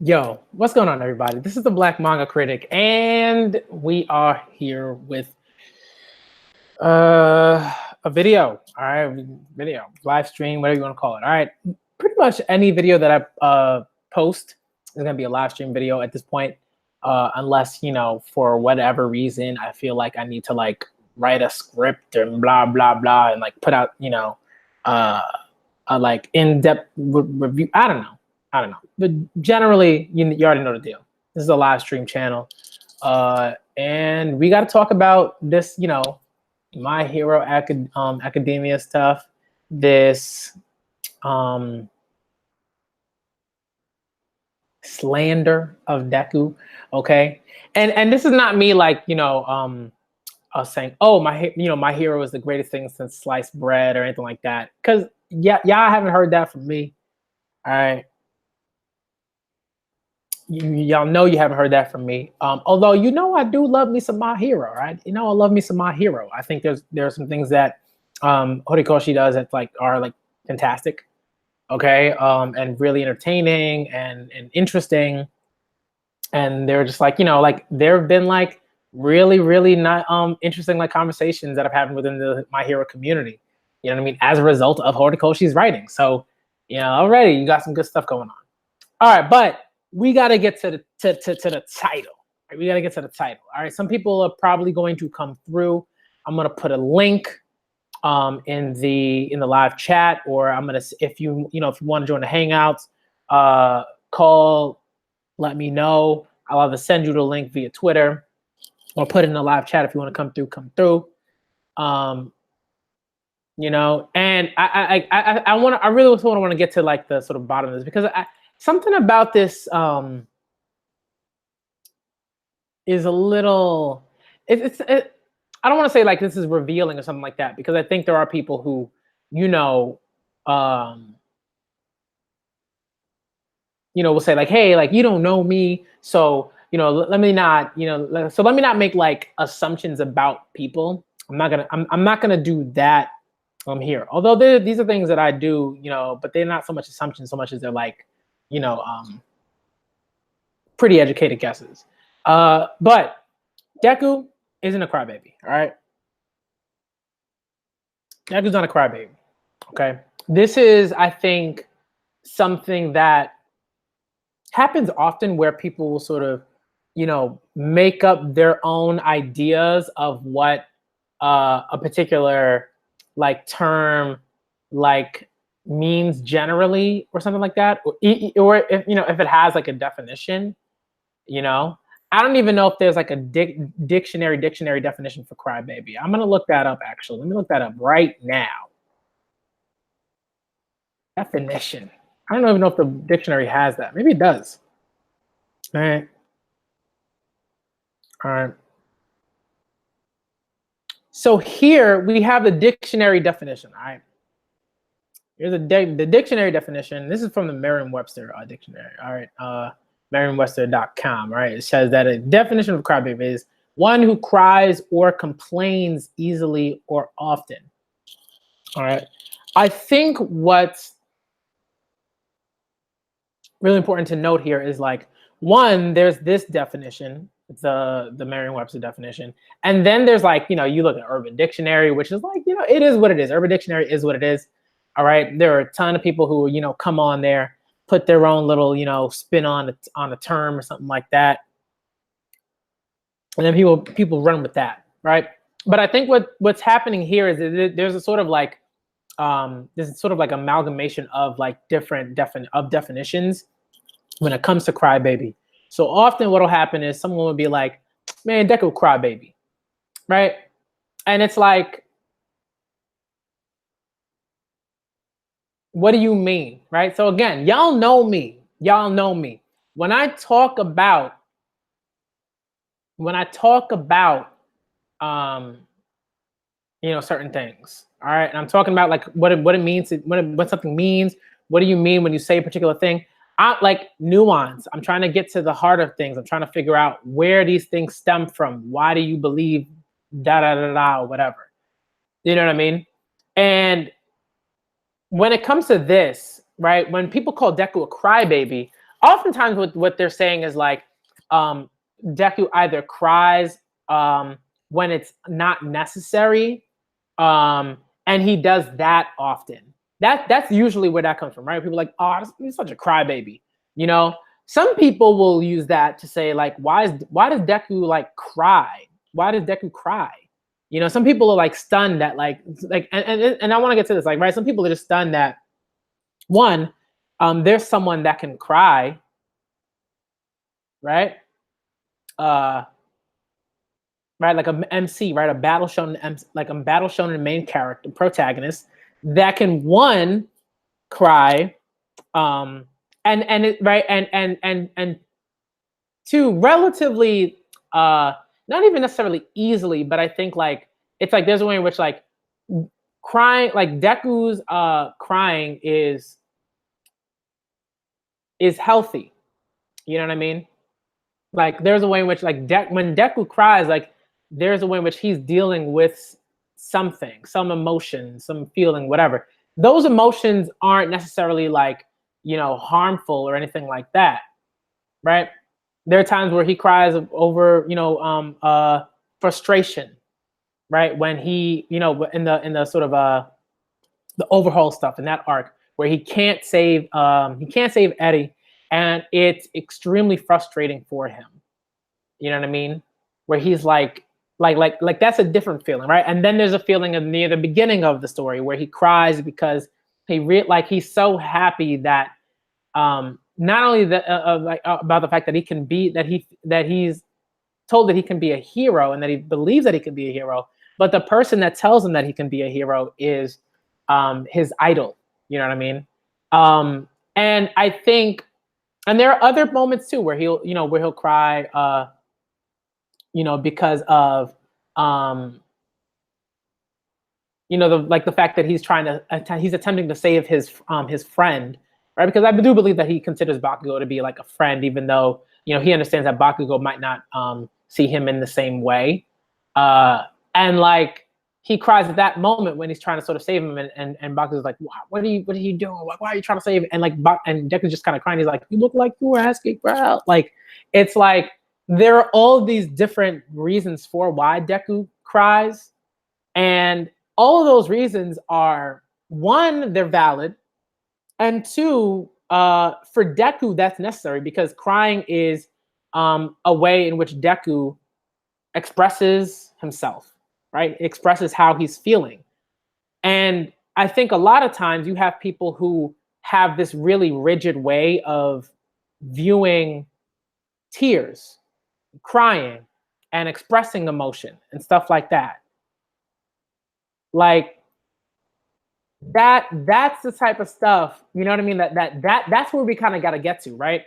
Yo, what's going on, everybody? This is the Black Manga Critic, and we are here with a video. All right, video, live stream, whatever you want to call it. All right, pretty much any video that I post is gonna be a live stream video at this point, unless for whatever reason I feel like I need to write a script and blah blah blah and put out uh, a in-depth review. I don't know. But generally, you already know the deal. This is a live stream channel. And we got to talk about this, My Hero Academia stuff, this slander of Deku, okay? And this is not me saying, oh, my hero is the greatest thing since sliced bread or anything like that. Because y'all haven't heard that from me, all right? Y'all know you haven't heard that from me. Although I do love me some My Hero, right? I love me some My Hero. I think there are some things that Horikoshi does that are fantastic, okay, and really entertaining and interesting. And they're just there have been really not interesting conversations that I've had within the My Hero community. You know what I mean? As a result of Horikoshi's writing. So already you got some good stuff going on. All right, but we got to get to the title. Right? We got to get to the title. All right. Some people are probably going to come through. I'm going to put a link in the live chat, or I'm going to, if you want to join the Hangouts, call, let me know. I'll either send you the link via Twitter or put it in the live chat. If you want to come through. And I really want to get to the sort of bottom of this, because something about this is a little. I don't want to say this is revealing or something like that, because I think there are people who, will say hey, you don't know me, so let me not, so let me not make assumptions about people. I'm not gonna do that here. Although these are things that I do, but they're not so much assumptions, so much as they're pretty educated guesses. But Deku isn't a crybaby, all right? Deku's not a crybaby, okay? This is, I think, something that happens often, where people will sort of, make up their own ideas of what a particular term means generally, or something like that, or if if it has a definition. I don't even know if there's a dictionary definition for crybaby. I'm gonna look that up, actually. Let me look that up right now. Definition. I don't even know if the dictionary has that. Maybe it does. All right. So here we have the dictionary definition. All right. Here's the dictionary definition. This is from the Merriam-Webster dictionary. All right. Merriam-Webster.com. Right. It says that a definition of crybaby is one who cries or complains easily or often. All right. I think what's really important to note here is one, there's this definition, the Merriam-Webster definition, and then there's you look at Urban Dictionary, which is it is what it is. Urban Dictionary is what it is. All right, there are a ton of people who come on there, put their own little spin on a term or something like that, and then people run with that, right? But I think what's happening here is that there's a sort of this sort of amalgamation of different definitions when it comes to crybaby. So often what'll happen is someone will be like, man, Deku crybaby, right? And it's what do you mean, right? So again, y'all know me. When I talk about certain things, all right, and I'm talking about what it means, what something means. What do you mean when you say a particular thing? I nuance. I'm trying to get to the heart of things. I'm trying to figure out where these things stem from. Why do you believe da da da da or whatever? You know what I mean? And when it comes to this, right, when people call Deku a crybaby, oftentimes what they're saying is like Deku either cries when it's not necessary, and he does that often. That's usually where that comes from, right? People are like, oh, he's such a crybaby, you know. Some people will use that to say like, why does Deku like cry? Why does Deku cry? You know, some people are like stunned that and I want to get to this, like, right? Some people are just stunned that one, there's someone that can cry, right? Uh, right, like a MC, right? A battle shonen, like a battle shonen main character, protagonist that can one cry, and it, right, and two, relatively, not even necessarily easily, but I think like it's like there's a way in which like crying, like Deku's crying is healthy. You know what I mean? Like there's a way in which like when Deku cries, like there's a way in which he's dealing with something, some emotion, some feeling, whatever. Those emotions aren't necessarily like, you know, harmful or anything like that, right? There are times where he cries over, you know, frustration, right? When he, you know, in the sort of the overhaul stuff in that arc where he can't save Eddie, and it's extremely frustrating for him. You know what I mean? Where he's like that's a different feeling, right? And then there's a feeling of near the beginning of the story where he cries because he's so happy that not only about the fact that he's told that he can be a hero and that he believes that he can be a hero, but the person that tells him that he can be a hero is his idol. You know what I mean? And I think, and there are other moments too where he'll cry, you know, because of you know, the fact that he's attempting to save his friend, right? Because I do believe that he considers Bakugo to be like a friend, even though, you know, he understands that Bakugo might not see him in the same way. And like he cries at that moment when he's trying to sort of save him, and Bakugo's like, what are you doing? Why are you trying to save him? And like and Deku's just kind of crying. He's like, you look like you were asking for help. Like it's like there are all these different reasons for why Deku cries, and all of those reasons are, one, they're valid, and two, for Deku, that's necessary because crying is a way in which Deku expresses himself, right? It expresses how he's feeling. And I think a lot of times you have people who have this really rigid way of viewing tears, crying, and expressing emotion and stuff like that. Like that's the type of stuff, you know what I mean, that's where we kind of got to get to, right?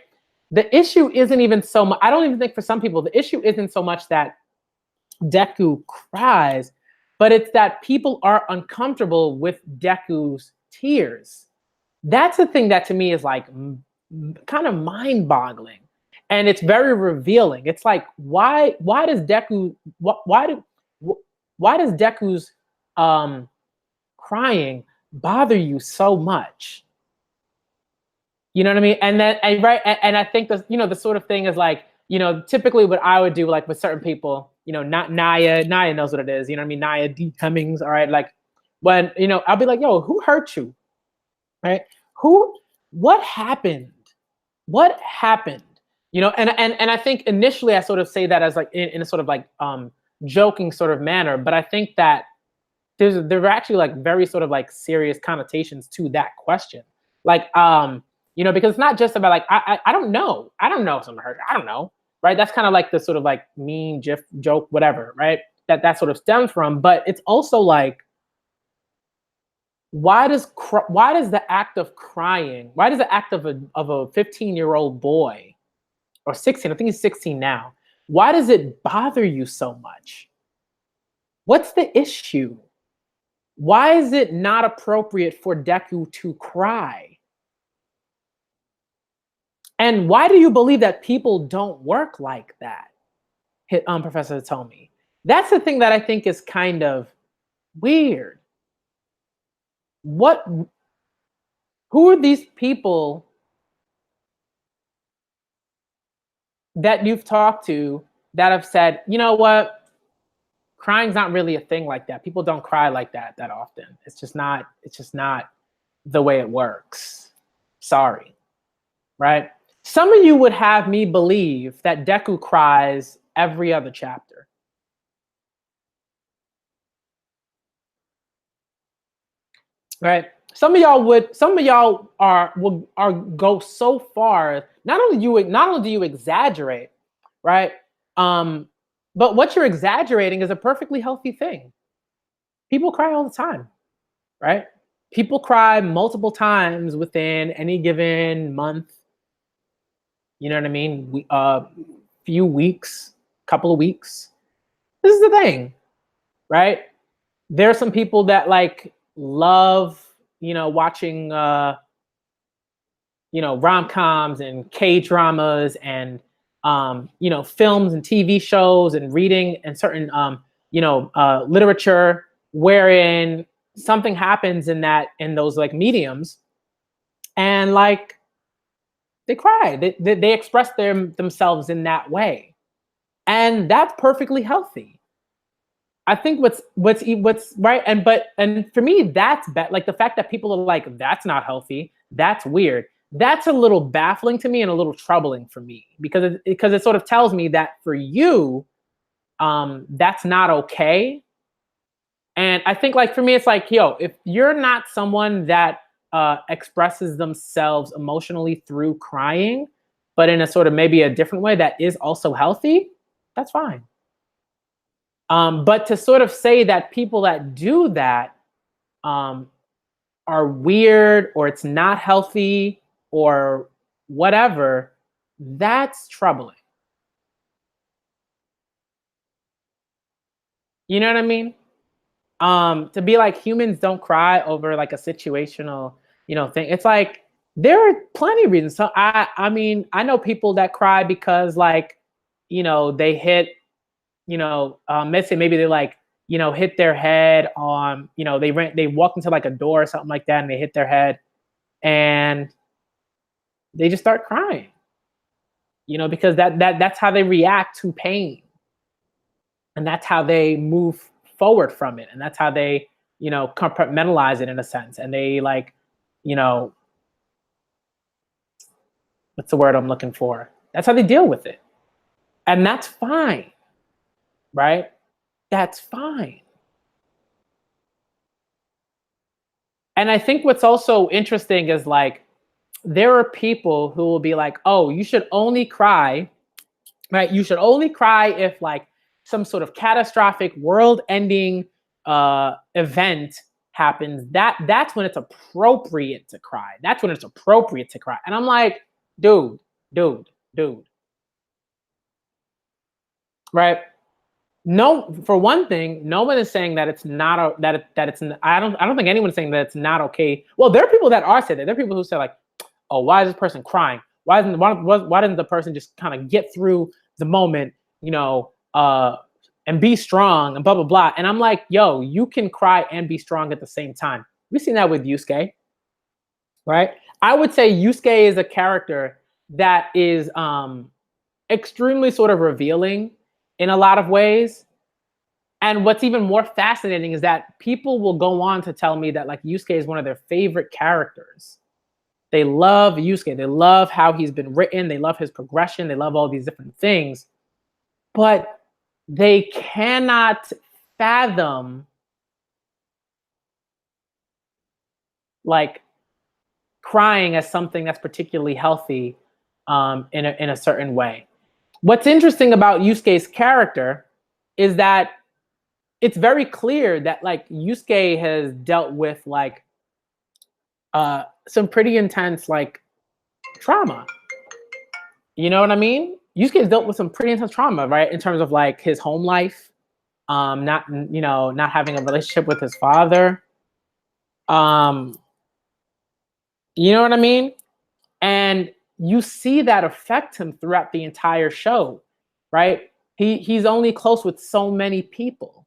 The issue isn't even so much, I don't even think for some people the issue isn't so much that Deku cries, but it's that people are uncomfortable with Deku's tears. That's the thing that to me is like kind of mind-boggling, and it's very revealing. It's like why does Deku why does Deku's crying bother you so much? You know what I mean? And then right, and I think the sort of thing is like, you know, typically what I would do like with certain people, you know, not Naya knows what it is, you know what I mean? Naya D Cummings, all right, like when, you know, I'll be like, yo, who hurt you? Right? What happened? What happened? You know, and I think initially I sort of say that as like in a sort of like joking sort of manner, but I think that there are actually like very sort of like serious connotations to that question. Like you know, because it's not just about like I don't know if someone hurt, I don't know, right? That's kind of like the sort of like meme, gif, joke, whatever, right? That sort of stems from, but it's also like, why does the act of crying, why does the act of a 15-year-old boy, or 16, I think he's 16 now, why does it bother you so much? What's the issue? Why is it not appropriate for Deku to cry? And why do you believe that people don't work like that? Professor Hitomi. That's the thing that I think is kind of weird. Who are these people that you've talked to that have said, you know what, crying's not really a thing like that. People don't cry like that often. It's just not the way it works. Sorry. Right? Some of you would have me believe that Deku cries every other chapter. Right? Some of y'all are go so far. Not only do you exaggerate, right? But what you're exaggerating is a perfectly healthy thing. People cry all the time, right? People cry multiple times within any given month. You know what I mean? Few weeks, couple of weeks. This is the thing, right? There are some people that like love, watching rom-coms and K-dramas and films and TV shows and reading and certain literature wherein something happens in those like mediums, and like they cry, they express themselves in that way, and that's perfectly healthy. I think what's right, and for me that's like the fact that people are like, that's not healthy, that's weird. That's a little baffling to me and a little troubling for me, because it sort of tells me that for you, that's not okay. And I think like for me, it's like, yo, if you're not someone that expresses themselves emotionally through crying, but in a sort of maybe a different way that is also healthy, that's fine. But to sort of say that people that do that are weird or it's not healthy or whatever, that's troubling. You know what I mean? To be like, humans don't cry over like a situational, thing. It's like there are plenty of reasons. So I mean, I know people that cry because like, they hit, let's say maybe they like, hit their head on, they walk into like a door or something like that and they hit their head and they just start crying, because that's how they react to pain. And that's how they move forward from it. And that's how they, compartmentalize it in a sense. And they like, you know, what's the word I'm looking for? That's how they deal with it. And that's fine, right? That's fine. And I think what's also interesting is like, there are people who will be like, oh, you should only cry, right? You should only cry if like some sort of catastrophic world ending event happens. That's when it's appropriate to cry. That's when it's appropriate to cry. And I'm like, dude, dude, dude. Right? No, for one thing, no one is saying that it's not that it's. I don't think anyone's saying that it's not okay. Well, there are people that are saying that. There are people who say like, oh, why is this person crying? Why doesn't the person just kind of get through the moment, and be strong and blah blah blah? And I'm like, yo, you can cry and be strong at the same time. We've seen that with Yusuke, right? I would say Yusuke is a character that is extremely sort of revealing in a lot of ways. And what's even more fascinating is that people will go on to tell me that like Yusuke is one of their favorite characters. They love Yusuke. They love how he's been written. They love his progression. They love all these different things. But they cannot fathom like crying as something that's particularly healthy in a certain way. What's interesting about Yusuke's character is that it's very clear that like Yusuke has dealt with like some pretty intense like trauma. You know what I mean? Yusuke has dealt with some pretty intense trauma, right? In terms of like his home life, not having a relationship with his father. Um, you know what I mean? And you see that affect him throughout the entire show, right? He's only close with so many people.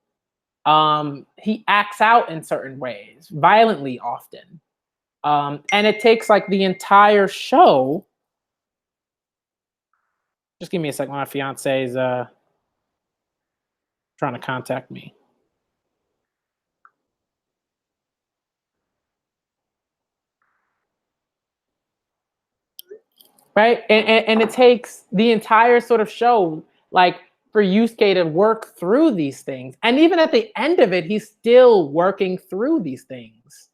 He acts out in certain ways, violently often. And it takes like the entire show Just give me a second. My fiance is trying to contact me. Right, and it takes the entire sort of show, like, for Yusuke to work through these things, and even at the end of it, he's still working through these things,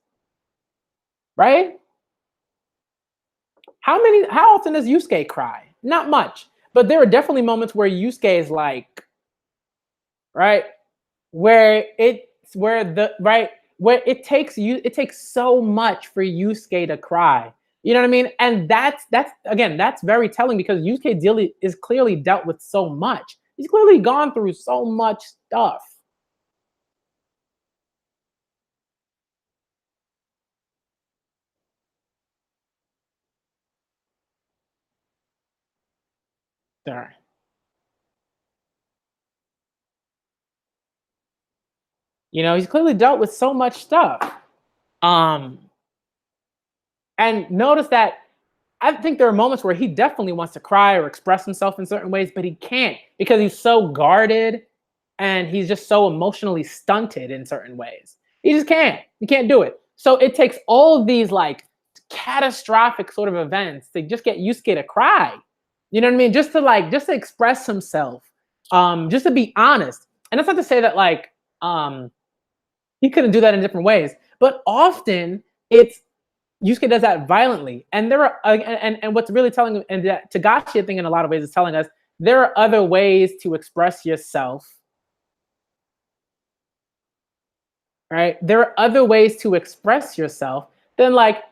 right? How often does Yusuke cry? Not much, but there are definitely moments where Yusuke is like, right, where it takes so much for Yusuke to cry. You know what I mean? And that's again, that's very telling because Yusuke is clearly dealt with so much. He's clearly gone through so much stuff. There. You know, he's clearly dealt with so much stuff. Um, and notice that I think there are moments where he definitely wants to cry or express himself in certain ways, but he can't because he's so guarded and he's just so emotionally stunted in certain ways. He just can't. He can't do it. So it takes all of these like catastrophic sort of events to just get Yusuke to cry. You know what I mean? Just to express himself. Just to be honest. And that's not to say that like he couldn't do that in different ways, but often it's Yusuke does that violently, and there are and what's really telling, and that Tagashi, I think, in a lot of ways, is telling us there are other ways to express yourself. Right? There are other ways to express yourself than like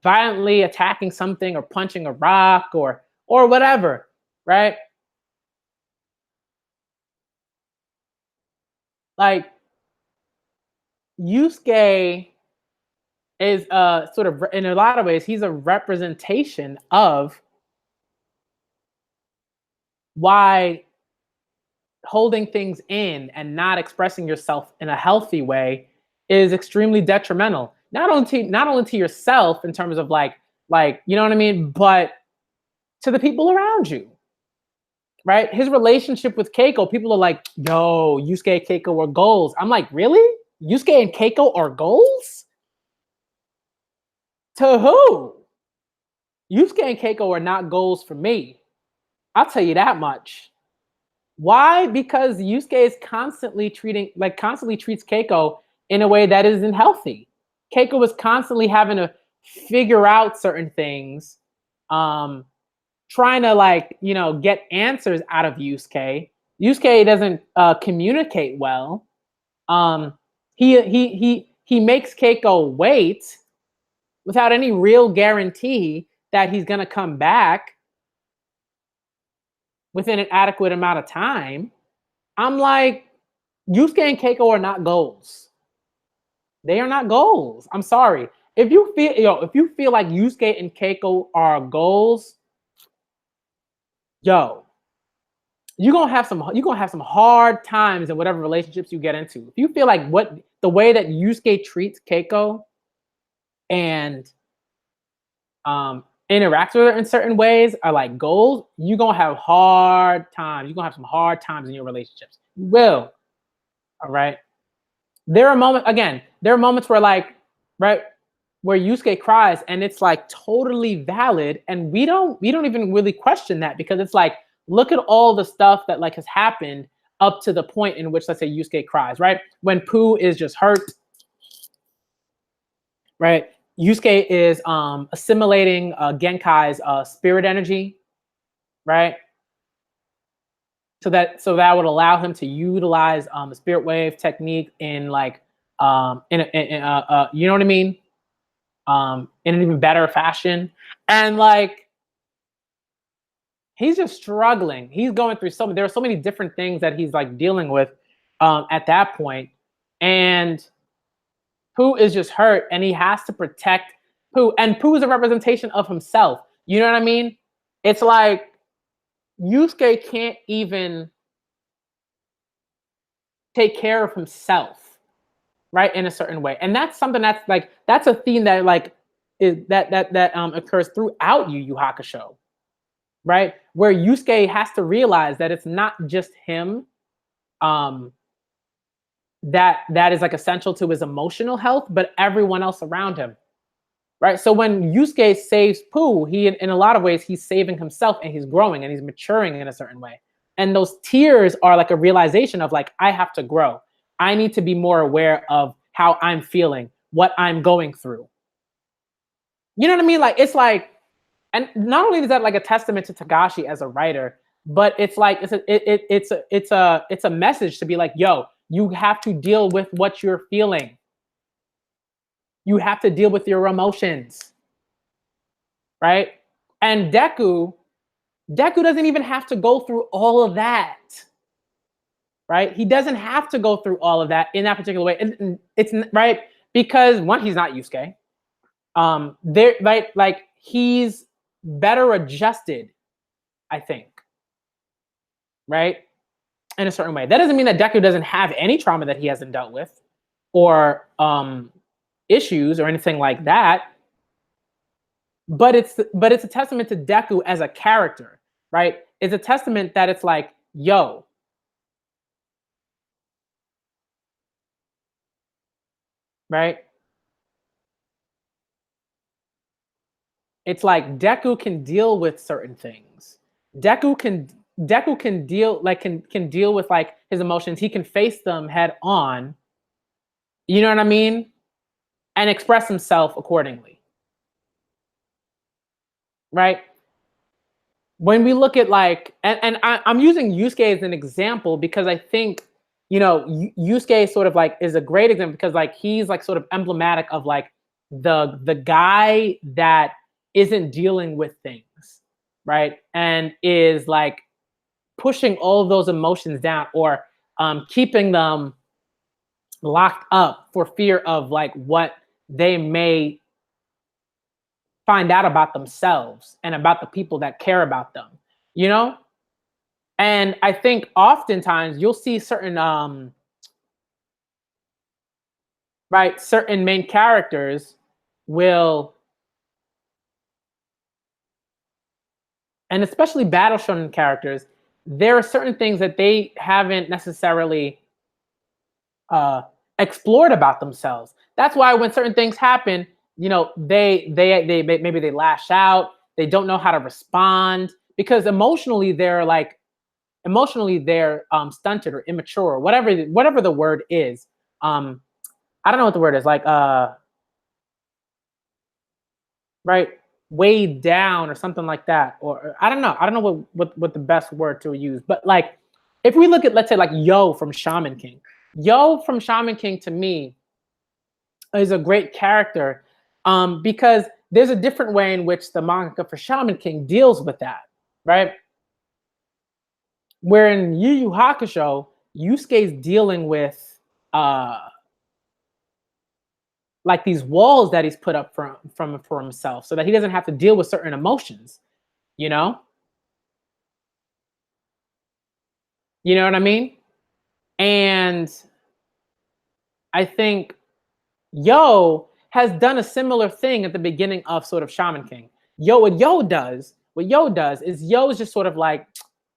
violently attacking something or punching a rock or whatever. Right? Like Yusuke is sort of in a lot of ways he's a representation of why holding things in and not expressing yourself in a healthy way is extremely detrimental. Not only to yourself in terms of like you know what I mean, but to the people around you. Right? His relationship with Keiko, people are like, "Yo, Yusuke and Keiko are goals." I'm like, "Really? Yusuke and Keiko are goals? To who?" Yusuke and Keiko are not goals for me. I'll tell you that much. Why? Because Yusuke is constantly treats Keiko in a way that isn't healthy. Keiko was constantly having to figure out certain things, trying to get answers out of Yusuke. Yusuke doesn't communicate well. Um, he makes Keiko wait without any real guarantee that he's gonna come back within an adequate amount of time. I'm like, Yusuke and Keiko are not goals. They are not goals. I'm sorry. If you feel like Yusuke and Keiko are goals, yo, you're gonna have some hard times in whatever relationships you get into. If you feel like the way that Yusuke treats Keiko and interacts with her in certain ways are like goals, you're gonna have hard times. You're gonna have some hard times in your relationships. You will. All right. There are moments where right, where Yusuke cries and it's like totally valid, and we don't even really question that because it's like, look at all the stuff that like has happened up to the point in which, let's say, Yusuke cries, right? When Pooh is just hurt, right? Yusuke is assimilating Genkai's spirit energy, right? So that would allow him to utilize the spirit wave technique in like you know what I mean, in an even better fashion. And like he's just struggling. He's going through there are so many different things that he's like dealing with at that point. And Pooh is just hurt and he has to protect Pooh. And Pooh is a representation of himself. You know what I mean? It's like Yusuke can't even take care of himself, right, in a certain way. And that's something that's a theme that like is that occurs throughout Yu Yu Hakusho. right? Where Yusuke has to realize that it's not just him um, that is like essential to his emotional health, but everyone else around him, right? So when Yusuke saves Pooh, he in a lot of ways he's saving himself and he's growing and he's maturing in a certain way. And those tears are like a realization of like, I have to grow. I need to be more aware of how I'm feeling, what I'm going through. You know what I mean? Like it's like, and not only is that like a testament to Tagashi as a writer, but it's like it's a message to be like, yo, you have to deal with what you're feeling. You have to deal with your emotions, right? And Deku doesn't even have to go through all of that, right? He doesn't have to go through all of that in that particular way. And it's right because one, he's not Yusuke. There, right? Like he's better adjusted, I think, right? In a certain way. That doesn't mean that Deku doesn't have any trauma that he hasn't dealt with, or issues or anything like that. But it's a testament to Deku as a character, right? It's a testament that it's like, yo, right? It's like Deku can deal with certain things. Deku can deal like can deal with like his emotions. He can face them head on. You know what I mean? And express himself accordingly. Right? When we look at like, I'm using Yusuke as an example because I think, you know, Yusuke sort of like is a great example because like he's like sort of emblematic of like the guy that isn't dealing with things, right? And is like pushing all of those emotions down or keeping them locked up for fear of like what they may find out about themselves and about the people that care about them, you know? And I think oftentimes you'll see certain right, certain main characters will, and especially battle shonen characters, there are certain things that they haven't necessarily explored about themselves. That's why when certain things happen, you know, they maybe they lash out, they don't know how to respond because emotionally they're stunted or immature or whatever the word is. I don't know what the word is, like right, weighed down or something like that, or I don't know what the best word to use, but like if we look at, let's say, like Yo from Shaman King, Yo from Shaman King to me is a great character because there's a different way in which the manga for Shaman King deals with that, right? Where in Yu Yu Hakusho, Yusuke's dealing with like these walls that he's put up for himself so that he doesn't have to deal with certain emotions, you know? You know what I mean? And I think Yo has done a similar thing at the beginning of sort of Shaman King. What Yo does is Yo's just sort of like,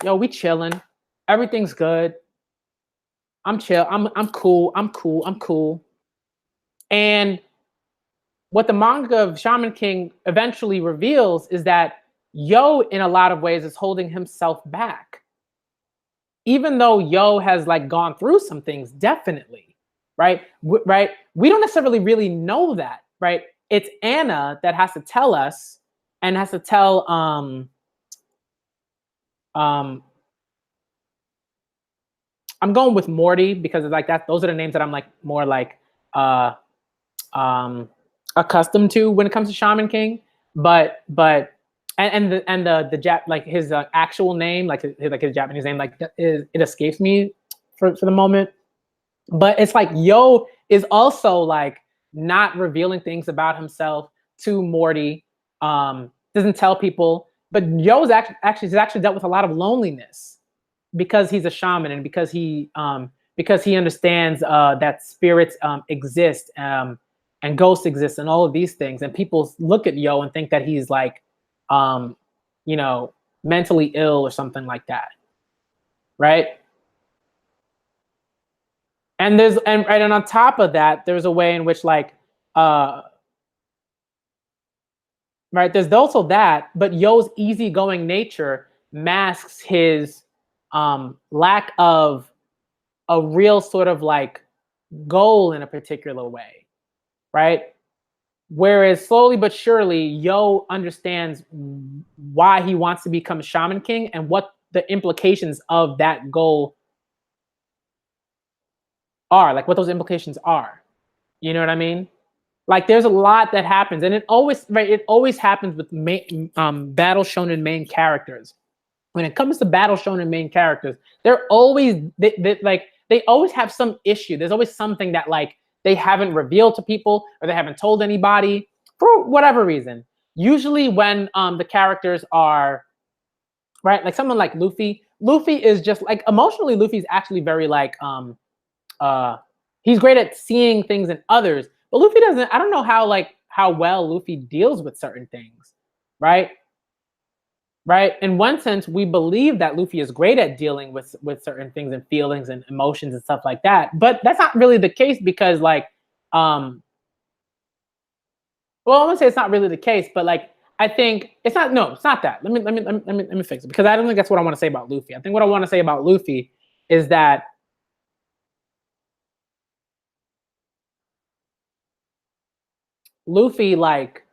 yo, we chilling. Everything's good. I'm chill. I'm cool. I'm cool. I'm cool. And what the manga of Shaman King eventually reveals is that Yo, in a lot of ways, is holding himself back. Even though Yo has like gone through some things, definitely, right? Right? We don't necessarily really know that, right? It's Anna that has to tell us and has to tell I'm going with Morty because it's like that. Those are the names that I'm like more like um accustomed to when it comes to Shaman King. But the Jap, like his actual name, like his Japanese name, like it escapes me for the moment. But it's like Yo is also like not revealing things about himself to Morty. Doesn't tell people, but Yo's actually dealt with a lot of loneliness because he's a shaman and because he understands that spirits exist and ghosts and all of these things, and people look at Yo and think that he's like you know, mentally ill or something like that, right? And there's and right, and on top of that, there's a way in which like uh right, there's also that, but Yo's easygoing nature masks his lack of a real sort of like goal in a particular way, right? Whereas slowly but surely, Yo understands why he wants to become Shaman King and what the implications of that goal are, like what those implications are. You know what I mean? Like there's a lot that happens, and it always right. It always happens with battle shonen main characters. When it comes to battle shonen main characters, they're always they always have some issue. There's always something that like they haven't revealed to people or they haven't told anybody for whatever reason. Usually when the characters are right, like someone like Luffy. Luffy is just like emotionally. Luffy's actually very like uh he's great at seeing things in others, but Luffy doesn't. I don't know how like how well Luffy deals with certain things, right? Right. In one sense, we believe that Luffy is great at dealing with certain things and feelings and emotions and stuff like that, but that's not really the case because like well, I'm gonna say it's not really the case, but like I think it's not. No, it's not that. Let me fix it because I don't think that's what I want to say about Luffy. I think what I want to say about Luffy is that Luffy like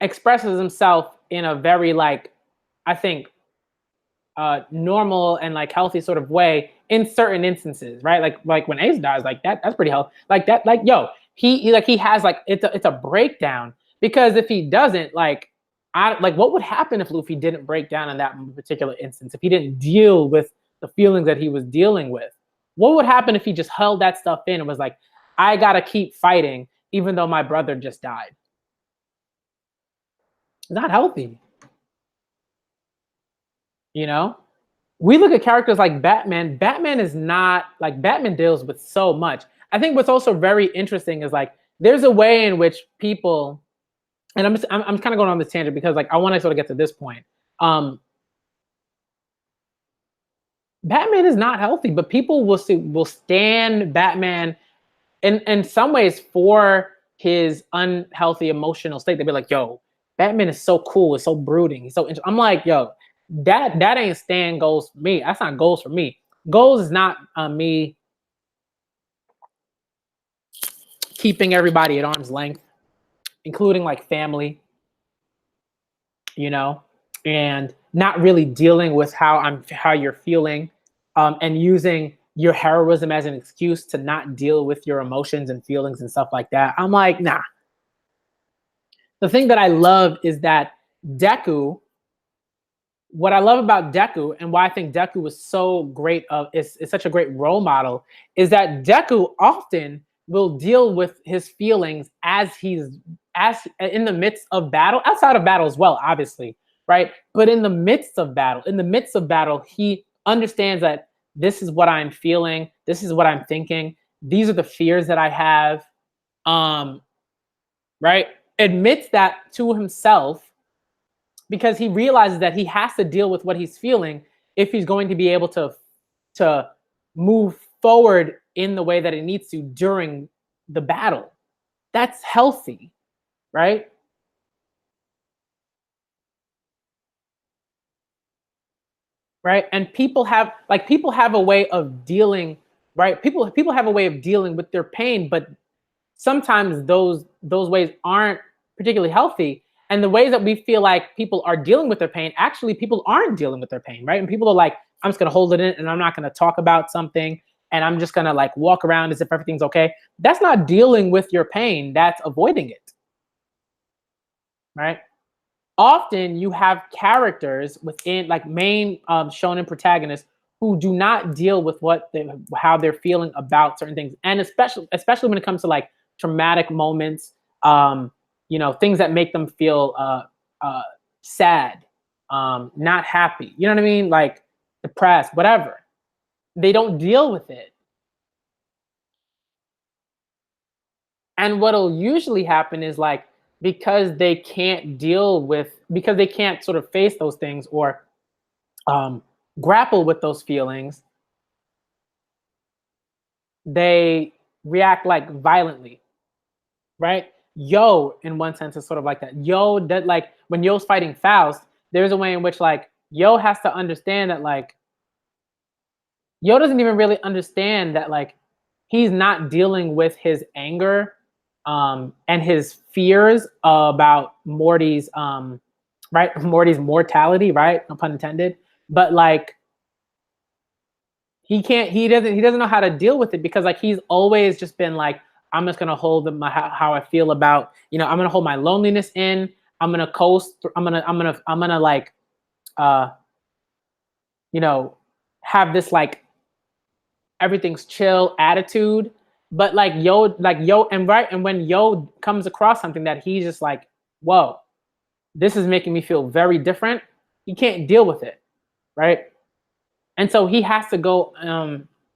expresses himself in a very like I think normal and like healthy sort of way in certain instances, right? Like when Ace dies, like that's pretty healthy. Like that, like yo, he has like it's a breakdown because if he doesn't, like I like what would happen if Luffy didn't break down in that particular instance, if he didn't deal with the feelings that he was dealing with? What would happen if he just held that stuff in and was like, I gotta keep fighting even though my brother just died? It's not healthy, you know? We look at characters like Batman. Batman is not like Batman deals with so much. I think what's also very interesting is like there's a way in which people, and I'm kind of going on this tangent because like I want to sort of get to this point. Batman is not healthy, but people will stand Batman in some ways for his unhealthy emotional state. They'd be like, "Yo, Batman is so cool, it's so brooding, he's so." I'm like, "Yo, that ain't stand goals for me. That's not goals for me. Goals is not me keeping everybody at arm's length, including like family, you know, and not really dealing with how you're feeling, and using your heroism as an excuse to not deal with your emotions and feelings and stuff like that." I'm like, nah. The thing that I love is that Deku, what I love about Deku and why I think Deku was so great is such a great role model is that Deku often will deal with his feelings as in the midst of battle, outside of battle as well, obviously, right? But in the midst of battle, he understands that this is what I'm feeling, this is what I'm thinking, these are the fears that I have, um, right? Admits that to himself because he realizes that he has to deal with what he's feeling if he's going to be able to move forward in the way that it needs to during the battle. That's healthy, right? Right? And people have a way of dealing, right? People have a way of dealing with their pain, but sometimes those ways aren't particularly healthy. And the ways that we feel like people are dealing with their pain, actually people aren't dealing with their pain, right? And people are like, I'm just gonna hold it in and I'm not gonna talk about something and I'm just gonna like walk around as if everything's okay. That's not dealing with your pain, that's avoiding it, right? Often you have characters within like main shonen protagonists who do not deal with how they're feeling about certain things, and especially when it comes to like traumatic moments, you know, things that make them feel sad, not happy, you know what I mean, like depressed, whatever. They don't deal with it. And what'll usually happen is like because they can't because they can't sort of face those things or grapple with those feelings, they react like violently, right? Yo, in one sense, is sort of like that. Yo, that like when Yo's fighting Faust, there's a way in which like Yo has to understand that like Yo doesn't even really understand that like he's not dealing with his anger and his fears about Morty's right, Morty's mortality, right? No pun intended. But like he doesn't know how to deal with it because like he's always just been like, I'm just gonna hold how I feel about, I'm gonna hold my loneliness in. I'm gonna coast. I'm gonna like uh have this like everything's chill attitude. But like Yo, and right, and when Yo comes across something that he's just like, whoa, this is making me feel very different, he can't deal with it, right? And so he has to go.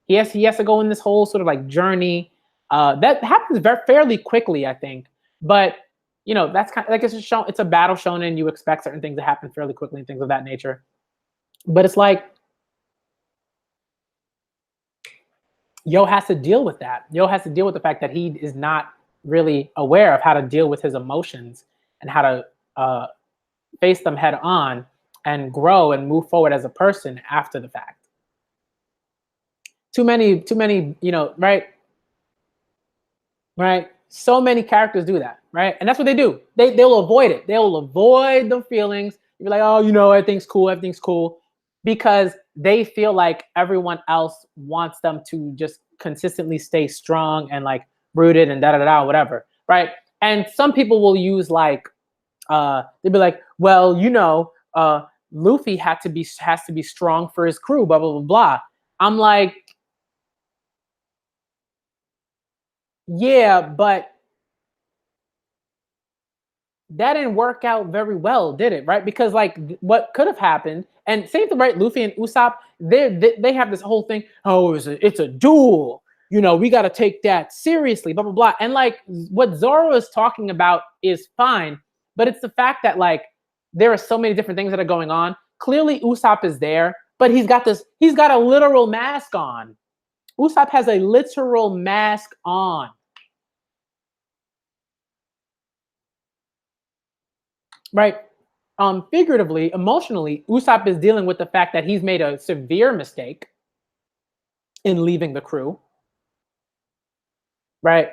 He has to go in this whole sort of like journey. That happens fairly quickly, I think. But that's kind of like it's a battle shonen. You expect certain things to happen fairly quickly and things of that nature. But it's like Yo has to deal with that. Yo has to deal with the fact that he is not really aware of how to deal with his emotions and how to face them head on and grow and move forward as a person after the fact. Too many, right? Right? So many characters do that, right? And that's what they do. They'll avoid it. They'll avoid the feelings. You're like, oh, everything's cool, because they feel like everyone else wants them to just consistently stay strong and like rooted and da da da whatever, right? And some people will use like, they'd be like, well, Luffy has to be strong for his crew, blah blah blah blah. I'm like, yeah, but that didn't work out very well, did it? Right? Because like what could have happened, and same thing, right? Luffy and Usopp, they have this whole thing. Oh, it's a duel. We got to take that seriously. Blah blah blah. And like what Zoro is talking about is fine, but it's the fact that like there are so many different things that are going on. Clearly, Usopp is there, but he's got a literal mask on. Usopp has a literal mask on. Right? Figuratively, emotionally, Usopp is dealing with the fact that he's made a severe mistake in leaving the crew, right?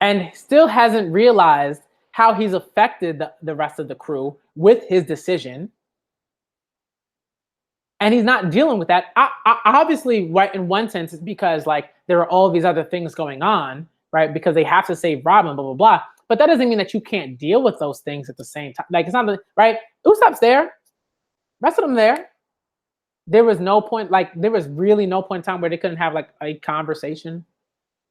And still hasn't realized how he's affected the rest of the crew with his decision. And he's not dealing with that. Obviously, right, in one sense, it's because like there are all these other things going on, right? Because they have to save Robin, blah, blah, blah. But that doesn't mean that you can't deal with those things at the same time. Like it's not right. Usopp's there. Rest of them there. There was no point, like there was really no point in time where they couldn't have like a conversation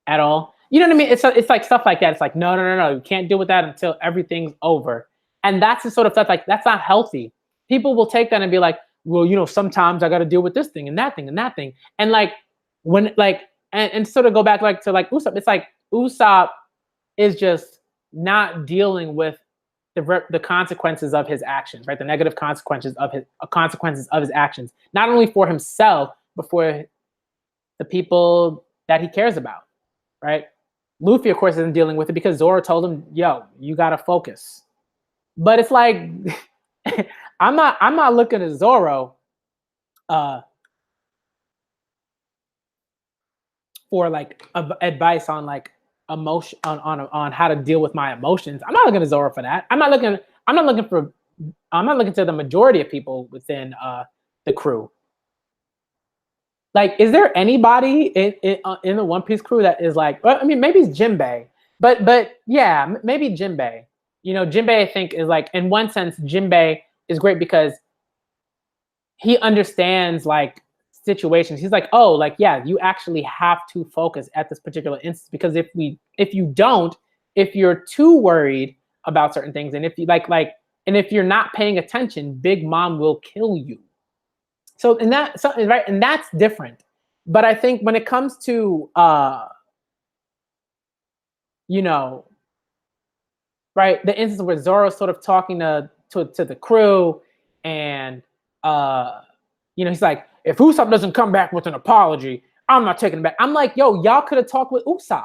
at all. You know what I mean? It's like stuff like that. It's like, no. You can't deal with that until everything's over. And that's the sort of stuff like that's not healthy. People will take that and be like, well, sometimes I got to deal with this thing and that thing and that thing. And like when like and sort of go back like to like Usopp, it's like Usopp is just not dealing with the consequences of his actions, right? The negative consequences of his actions, not only for himself, but for the people that he cares about, right? Luffy, of course, isn't dealing with it because Zoro told him, "Yo, you gotta focus." But it's like, I'm not looking at Zoro for like advice on like emotion on how to deal with my emotions. I'm not looking to Zoro for that. I'm not looking to the majority of people within the crew. Like, is there anybody in the One Piece crew that is like? Well, I mean, maybe it's Jinbei, but yeah, maybe Jinbei. Jinbei I think is like, in one sense, Jinbei is great because he understands like situations. He's like, oh, like yeah, you actually have to focus at this particular instance because if you don't, if you're too worried about certain things, and if you and if you're not paying attention, Big Mom will kill you. So right, and that's different. But I think when it comes to you know right? The instance where Zoro's sort of talking to the crew, and he's like, if Usopp doesn't come back with an apology, I'm not taking it back. I'm like, yo, y'all could have talked with Usopp.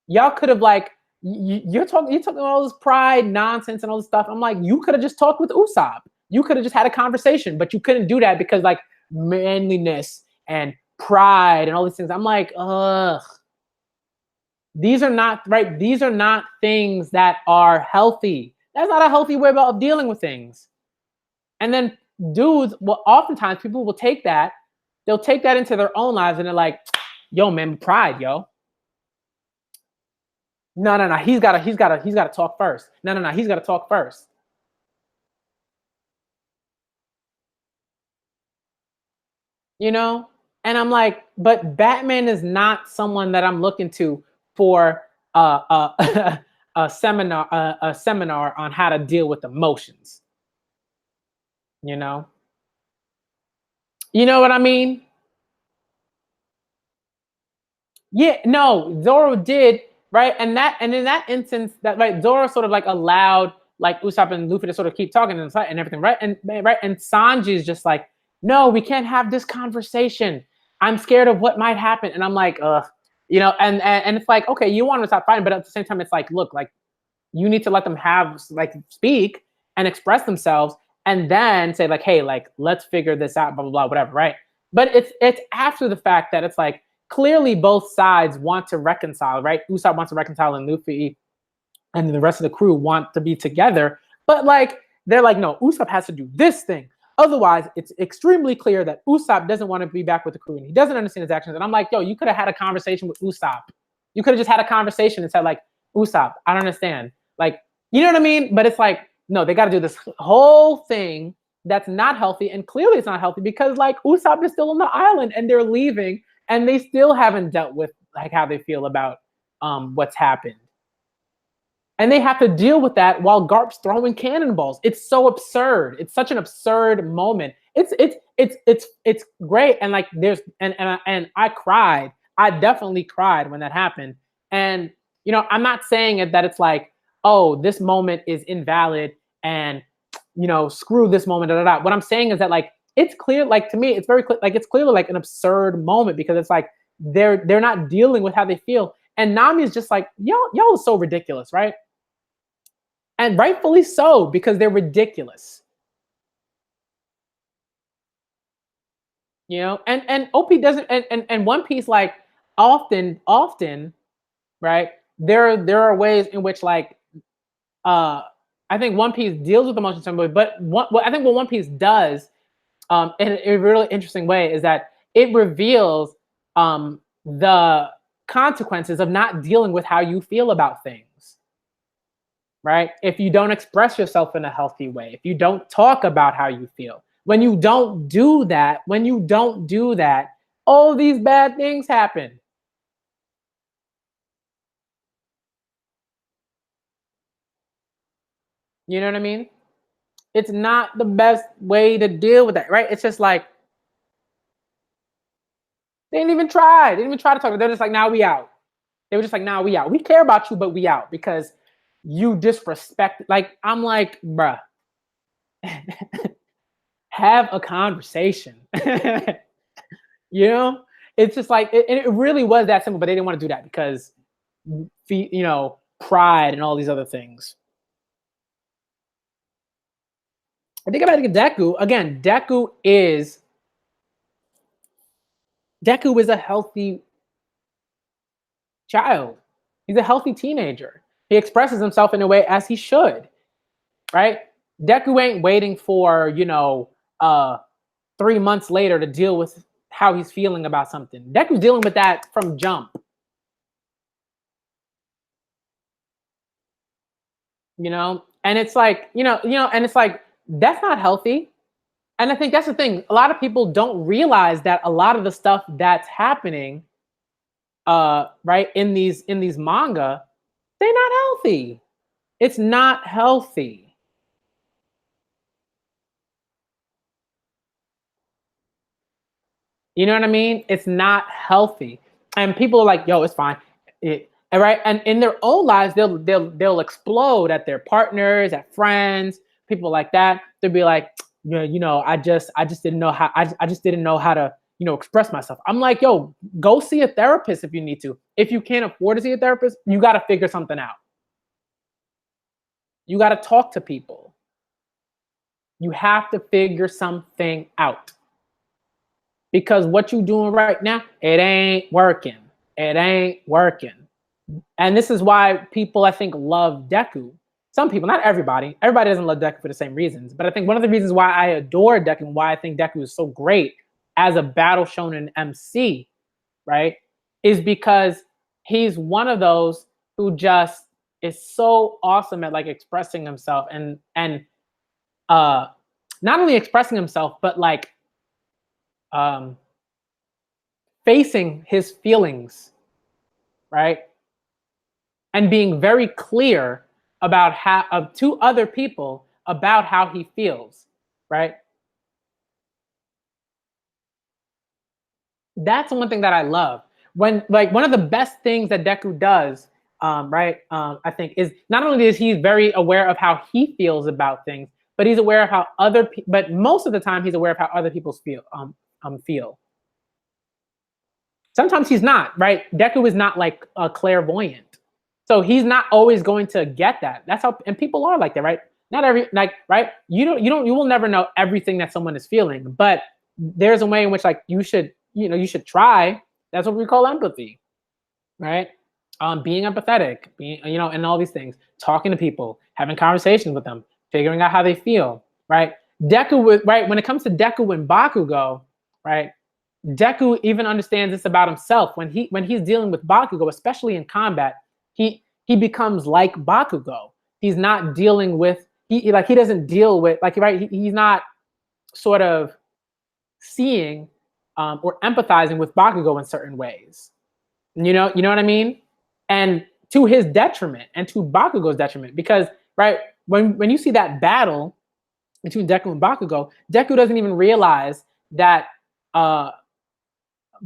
Y'all could have like, you're talking all this pride nonsense and all this stuff. I'm like, you could have just talked with Usopp. You could have just had a conversation, but you couldn't do that because like manliness and pride and all these things. I'm like, ugh. These are not right. These are not things that are healthy. That's not a healthy way of dealing with things. And then dudes, well, oftentimes people will take that, they'll take that into their own lives, and they're like, yo, man, pride, yo. No, he's gotta talk first. No, he's gotta talk first. You know? And I'm like, but Batman is not someone that I'm looking to for a seminar on how to deal with emotions. You know? You know what I mean? Yeah, no, Zoro did, right? And in that instance, that right, Zoro sort of like allowed like Usopp and Luffy to sort of keep talking and everything, right? And Sanji is just like, no, we can't have this conversation. I'm scared of what might happen. And I'm like, and it's like, okay, you want to stop fighting, but at the same time, it's like, look, like you need to let them have like speak and express themselves, and then say like, hey, like let's figure this out, blah blah blah, whatever, right? But it's after the fact that it's like clearly both sides want to reconcile, right? Usopp wants to reconcile, and Luffy and the rest of the crew want to be together, but like they're like, no, Usopp has to do this thing. Otherwise, it's extremely clear that Usopp doesn't want to be back with the crew and he doesn't understand his actions. And I'm like, yo, you could have had a conversation with Usopp. You could have just had a conversation and said like, Usopp, I don't understand. Like, you know what I mean? But it's like, no, they got to do this whole thing that's not healthy. And clearly it's not healthy because like Usopp is still on the island and they're leaving and they still haven't dealt with like how they feel about what's happened. And they have to deal with that while Garp's throwing cannonballs. It's so absurd. It's such an absurd moment. It's great. And like there's and I cried. I definitely cried when that happened. And I'm not saying it that it's like, oh, this moment is invalid and screw this moment. Da, da, da. What I'm saying is that like it's clear, like to me, it's very clear, like it's clearly like an absurd moment because it's like they're not dealing with how they feel. And Nami is just like, y'all is so ridiculous, right? And rightfully so, because they're ridiculous. And OP doesn't and One Piece like often, right? There are ways in which like I think One Piece deals with emotions some way, but I think what One Piece does in a really interesting way is that it reveals the consequences of not dealing with how you feel about things. Right? If you don't express yourself in a healthy way, if you don't talk about how you feel, when you don't do that, all these bad things happen. You know what I mean? It's not the best way to deal with that, right? It's just like they didn't even try. They didn't even try to talk. They're just like, now we out. They were just like, now we out. We care about you, but we out because you disrespect. Like, I'm like, bruh, have a conversation. It's just like it really was that simple, but they didn't want to do that because pride and all these other things. I think about Deku again. Deku is a healthy child. He's a healthy teenager. He expresses himself in a way as he should, right? Deku ain't waiting for 3 months later to deal with how he's feeling about something. Deku's dealing with that from jump. And it's like, and it's like, that's not healthy. And I think that's the thing. A lot of people don't realize that a lot of the stuff that's happening, right, in these manga, they're not healthy. It's not healthy. You know what I mean? It's not healthy. And people are like, yo, it's fine. And right, and in their own lives, they'll explode at their partners, at friends, people like that. They'll be like, yeah, I just didn't know how I just didn't know how to, express myself. I'm like, yo, go see a therapist if you need to. If you can't afford to see a therapist, you got to figure something out. You got to talk to people. You have to figure something out. Because what you doing right now, it ain't working. It ain't working. And this is why people, I think, love Deku. Some people, not everybody. Everybody doesn't love Deku for the same reasons. But I think one of the reasons why I adore Deku and why I think Deku is so great as a battle shonen MC, right, is because he's one of those who just is so awesome at like expressing himself and not only expressing himself, but like facing his feelings, right? And being very clear about how to other people about how he feels, right? That's one thing that I love. When like one of the best things that Deku does, right? I think is not only is he very aware of how he feels about things, but he's aware of how but most of the time he's aware of how other people feel. Sometimes he's not, right? Deku is not like a clairvoyant. So he's not always going to get that. That's how, and people are like that, right? Not every, like, right? You will never know everything that someone is feeling, but there's a way in which like you should try. That's what we call empathy, right? Being empathetic, being, and all these things, talking to people, having conversations with them, figuring out how they feel, right? Right? When it comes to Deku and Bakugo, right? Deku even understands this about himself when he's dealing with Bakugo, especially in combat. He becomes like Bakugo. He's not dealing with he doesn't deal with like right. He's not sort of seeing or empathizing with Bakugo in certain ways. You know what I mean? And to his detriment and to Bakugo's detriment, because right when you see that battle between Deku and Bakugo, Deku doesn't even realize that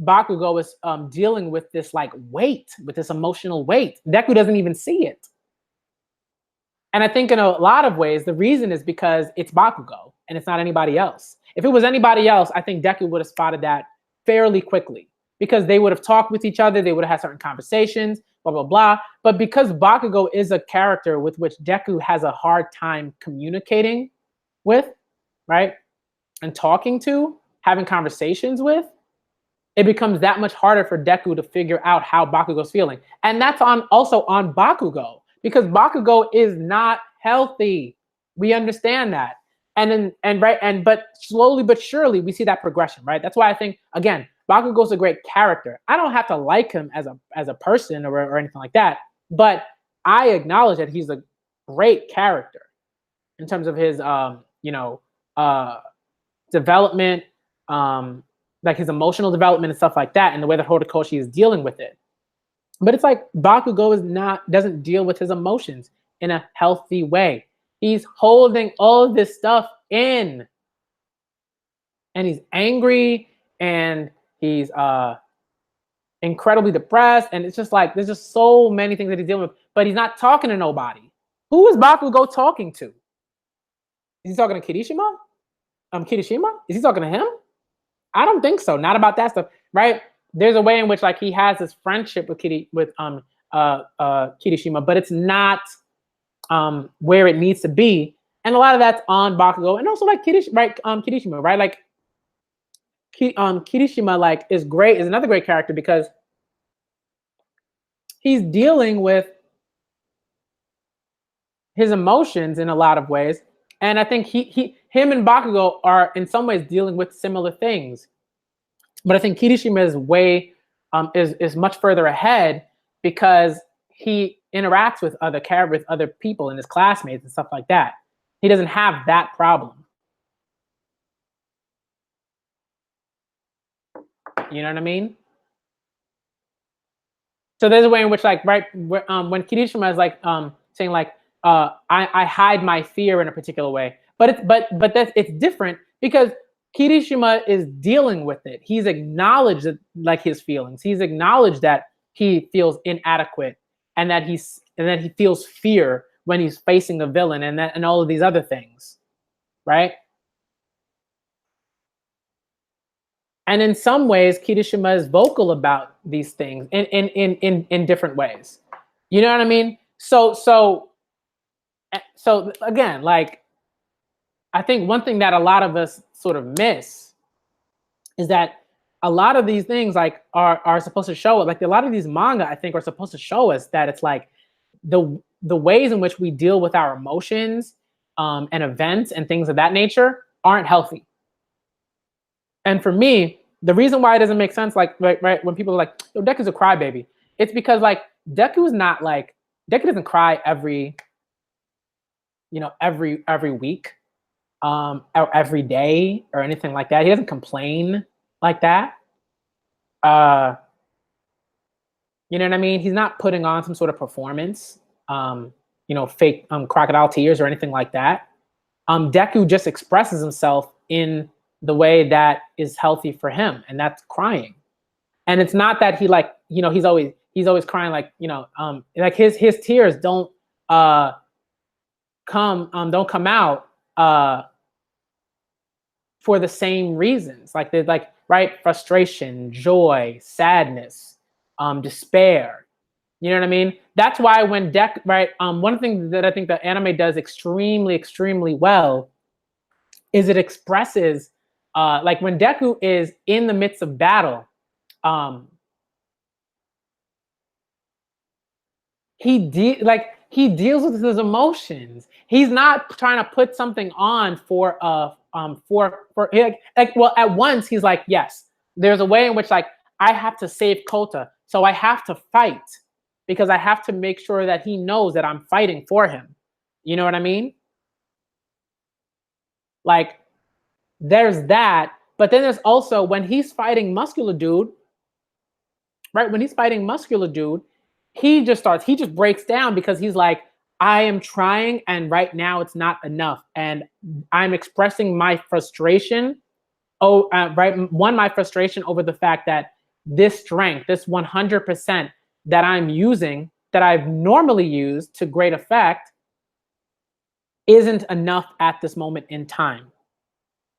Bakugo is dealing with this like weight, with this emotional weight. Deku doesn't even see it. And I think in a lot of ways, the reason is because it's Bakugo and it's not anybody else. If it was anybody else, I think Deku would have spotted that fairly quickly because they would have talked with each other. They would have had certain conversations, blah, blah, blah. But because Bakugo is a character with which Deku has a hard time communicating with, right? And talking to, having conversations with, it becomes that much harder for Deku to figure out how Bakugo's feeling. And that's also on Bakugo because Bakugo is not healthy. We understand that. But slowly but surely we see that progression, right? That's why I think, again, Bakugo's a great character. I don't have to like him as a person or anything like that, but I acknowledge that he's a great character in terms of his development, like his emotional development and stuff like that, and the way that Horikoshi is dealing with it. But it's like Bakugo doesn't deal with his emotions in a healthy way. He's holding all of this stuff in, and he's angry, and he's incredibly depressed, and it's just like there's just so many things that he's dealing with. But he's not talking to nobody. Who is Bakugo talking to? Is he talking to Kirishima? Kirishima? Is he talking to him? I don't think so. Not about that stuff, right? There's a way in which like he has this friendship with Kirishima, but it's not where it needs to be, and a lot of that's on Bakugo, and also like Kirishima, right? Like Kirishima, like is another great character because he's dealing with his emotions in a lot of ways, and I think him and Bakugo are in some ways dealing with similar things. But I think Kirishima is much further ahead because he interacts with other people and his classmates and stuff like that. He doesn't have that problem. You know what I mean? So there's a way in which, like, right, when Kirishima is like saying like, I hide my fear in a particular way, but it's different because Kirishima is dealing with it. He's acknowledged like his feelings. He's acknowledged that he feels inadequate and that he feels fear when he's facing a villain, and all of these other things, right? And in some ways, Kirishima is vocal about these things in different ways. You know what I mean? So again, like, I think one thing that a lot of us sort of miss is that a lot of these things like are supposed to show, like a lot of these manga, I think, are supposed to show us that it's like the ways in which we deal with our emotions and events and things of that nature aren't healthy. And for me, the reason why it doesn't make sense, like right when people are like, "Yo, Deku's a crybaby," it's because like Deku's not like Deku doesn't cry every week, or every day or anything like that. He doesn't complain like that. Uh, you know what I mean? He's not putting on some sort of performance, fake crocodile tears or anything like that. Deku just expresses himself in the way that is healthy for him, and that's crying. And it's not that he like, he's always crying, like, like his tears don't come out for the same reasons. Like they're like, right, frustration, joy, sadness, despair. You know what I mean? That's why when one thing that I think the anime does extremely, extremely well is it expresses, like when Deku is in the midst of battle, he deals with his emotions. He's not trying to put something on for well, at once he's like, yes, there's a way in which like I have to save Kota, so I have to fight because I have to make sure that he knows that I'm fighting for him. You know what I mean? Like, there's that, but then there's also when he's fighting Muscular Dude, right? When he's fighting Muscular Dude, he just breaks down because he's like, I am trying, and right now it's not enough, and I'm expressing my frustration. My frustration over the fact that this strength, this 100% that I'm using, that I've normally used to great effect, isn't enough at this moment in time,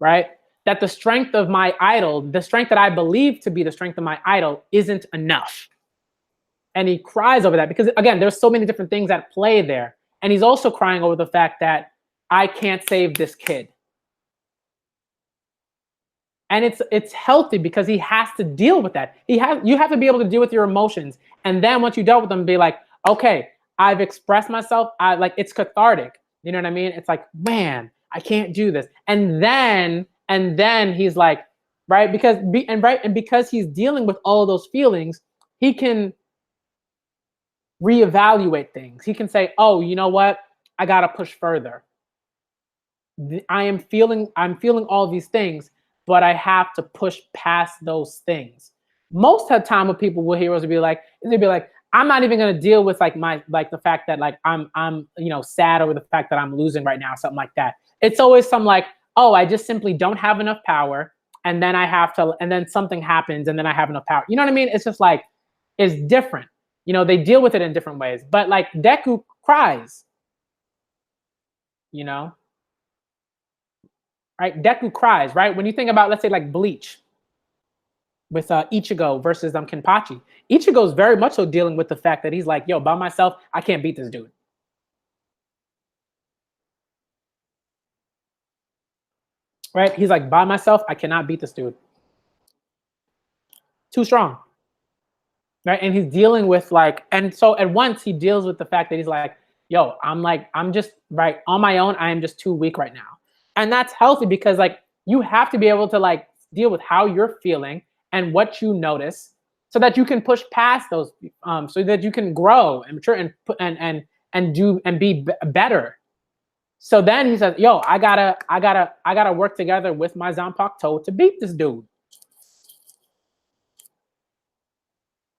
right? That the strength of my idol, the strength that I believe to be the strength of my idol, isn't enough. And he cries over that because, again, there's so many different things at play there. And he's also crying over the fact that I can't save this kid. And it's healthy because he has to deal with that. You have to be able to deal with your emotions. And then once you dealt with them, be like, okay, I've expressed myself. It's cathartic. You know what I mean? It's like, man, I can't do this. And then he's like, right, because he's dealing with all of those feelings, he can reevaluate things. He can say, oh, you know what? I gotta push further. I'm feeling all these things, but I have to push past those things. Most of the time what people will hear is they'd be like, I'm not even gonna deal with the fact that like I'm sad over the fact that I'm losing right now, something like that. It's always some like, oh, I just simply don't have enough power, and then something happens, and then I have enough power. You know what I mean? It's just like, it's different. They deal with it in different ways. But like Deku cries, right? Deku cries, right? When you think about, let's say, like Bleach with Ichigo versus Kenpachi. Ichigo is very much so dealing with the fact that he's like, yo, by myself, I can't beat this dude. Right? He's like, by myself, I cannot beat this dude. Too strong. Right? And he's dealing with and so at once he deals with the fact that he's like, yo, I'm just right on my own. I am just too weak right now. And that's healthy because like you have to be able to like deal with how you're feeling and what you notice so that you can push past those, so that you can grow and mature and be better. So then he says, yo, I gotta work together with my Zanpakuto to beat this dude.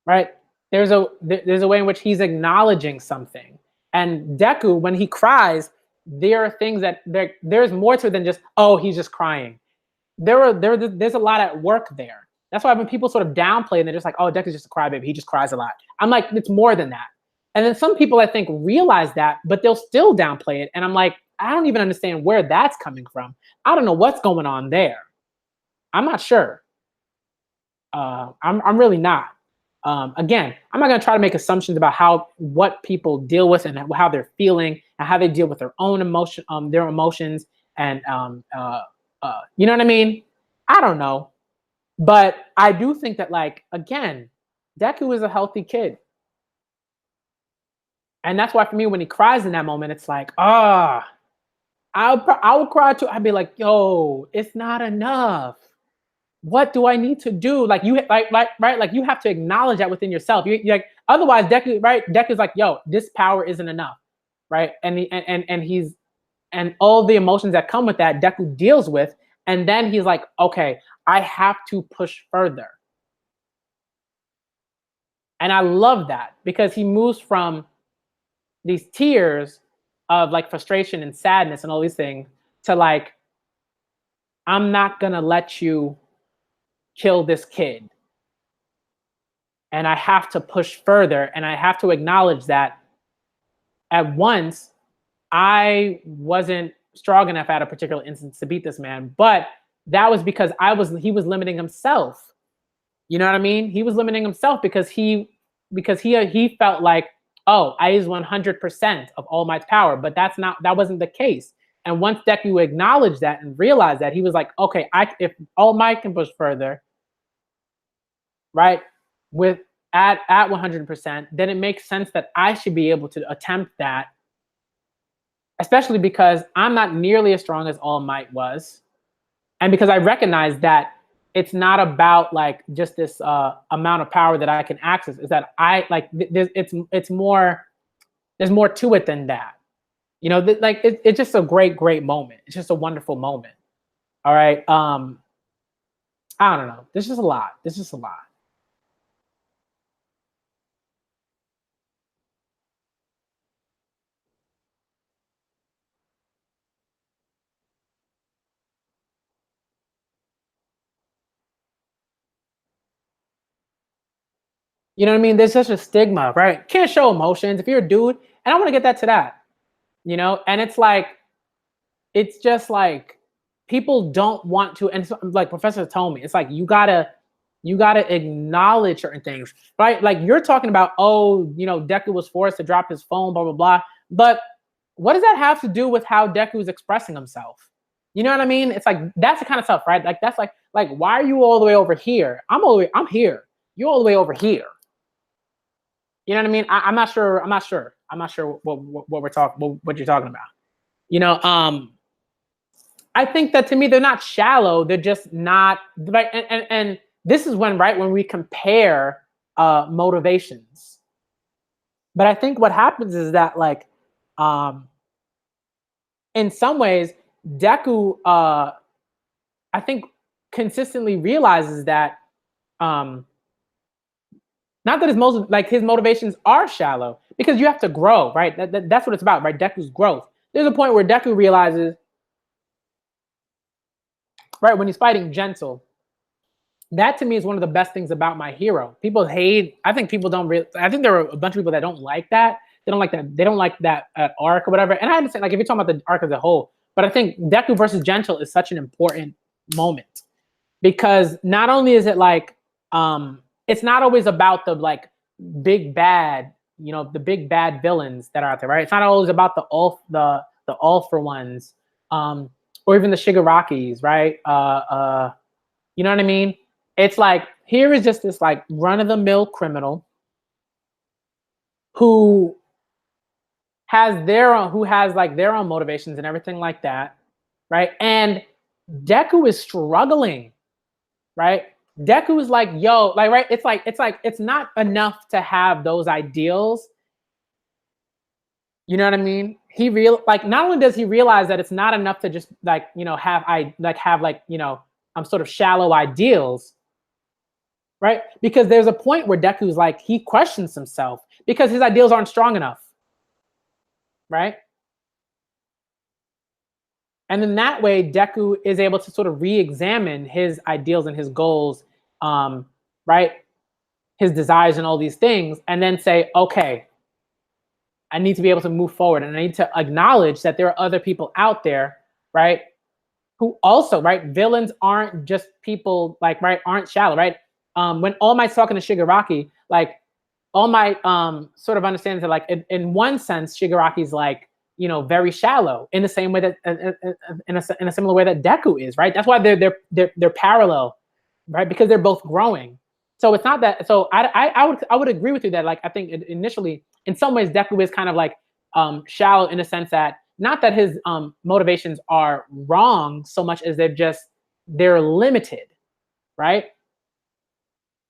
Right? There's a way in which he's acknowledging something. And Deku, when he cries, there are things that there's more to it than just, oh, he's just crying. There's a lot at work there. That's why when people sort of downplay and they're just like, oh, Deku's just a crybaby, he just cries a lot. I'm like, it's more than that. And then some people I think realize that, but they'll still downplay it. And I'm like, I don't even understand where that's coming from. I don't know what's going on there. I'm not sure. I'm really not. Again, I'm not going to try to make assumptions about what people deal with and how they're feeling and how they deal with their own their emotions, and you know what I mean. I don't know, but I do think that, like, again, Deku is a healthy kid, and that's why for me, when he cries in that moment, it's like, I would cry too. I'd be like, yo, it's not enough. What do I need to do? Like, you right, like, you have to acknowledge that within yourself. You like, otherwise Deku, right? Deku's like, yo, this power isn't enough, right? And all the emotions that come with that, Deku deals with, and then he's like, okay, I have to push further. And I love that, because he moves from these tears of like frustration and sadness and all these things to like, I'm not gonna let you kill this kid. And I have to push further, and I have to acknowledge that at once I wasn't strong enough at a particular instance to beat this man, but that was because he was limiting himself. You know what I mean? He was limiting himself because he felt like, oh, I use 100% of All Might's power, but that wasn't the case. And once Deku acknowledged that and realized that, he was like, okay, if All Might can push further, right, with at 100%, then it makes sense that I should be able to attempt that, especially because I'm not nearly as strong as All Might was, and because I recognize that it's not about like just this amount of power that I can access. Is that I like it's more, there's more to it than that. You know, like it's just a great moment. It's just a wonderful moment. All right. I don't know. There's just a lot. There's just a lot. You know what I mean? There's such a stigma, right? Can't show emotions if you're a dude. And I want to get that to that, you know? And it's just like people don't want to, and so, like Professor told me, it's like you gotta acknowledge certain things, right? Like you're talking about, oh, you know, Deku was forced to drop his phone, blah, blah, blah. But what does that have to do with how Deku is expressing himself? You know what I mean? It's like, that's the kind of stuff, right? Like that's like why are you all the way over here? I'm here. You're all the way over here. You know what I mean? I'm not sure. I'm not sure what we're talking, what you're talking about. You know, I think that to me, they're not shallow. They're just not right. And this is when we compare motivations. But I think what happens is that, like, in some ways, Deku, I think, consistently realizes that not that his motivations are shallow, because you have to grow, right? That's what it's about, right? Deku's growth. There's a point where Deku realizes, right, when he's fighting Gentle, that to me is one of the best things about my hero. People hate, I think people don't really, I think there are a bunch of people that don't like that. They don't like that. They don't like that arc or whatever. And I understand, like, if you're talking about the arc as a whole, but I think Deku versus Gentle is such an important moment, because not only is it like, it's not always about the like big bad, you know, the big bad villains that are out there, right? It's not always about the all for ones, or even the Shigarakis, right? You know what I mean? It's like, here is just this like run of the mill criminal who has like their own motivations and everything like that, right? And Deku is struggling, right? Deku is like, yo, like, right? It's not enough to have those ideals. You know what I mean? Not only does he realize that it's not enough to just like, you know, have you know, sort of shallow ideals, right? Because there's a point where Deku's like, he questions himself because his ideals aren't strong enough, right? And in that way, Deku is able to sort of re-examine his ideals and his goals, right? His desires and all these things, and then say, okay, I need to be able to move forward, and I need to acknowledge that there are other people out there, right? Who also, right? Villains aren't just people like, right? Aren't shallow, right? When All Might's talking to Shigaraki, like All Might sort of understands that, like in one sense, Shigaraki's like, you know, very shallow in the same way that in a similar way that Deku is, right? That's why they're parallel, right? Because they're both growing. So it's not that. So I would agree with you that, like, I think initially in some ways Deku is kind of like shallow in the sense that not that his motivations are wrong so much as they're limited, right?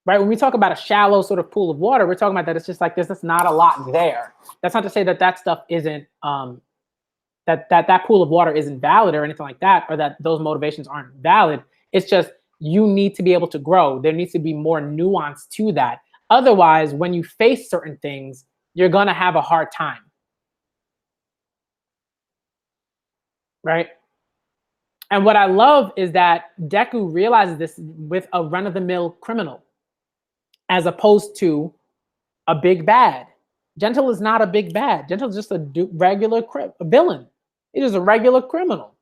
Right, when we talk about a shallow sort of pool of water, we're talking about that it's just like there's just not a lot there. That's not to say that that stuff isn't that pool of water isn't valid or anything like that, or that those motivations aren't valid. It's just you need to be able to grow. There needs to be more nuance to that. Otherwise, when you face certain things, you're gonna have a hard time, right? And what I love is that Deku realizes this with a run-of-the-mill criminal, as opposed to a big bad. Gentle is not a big bad. Gentle is just a regular villain. It is a regular criminal.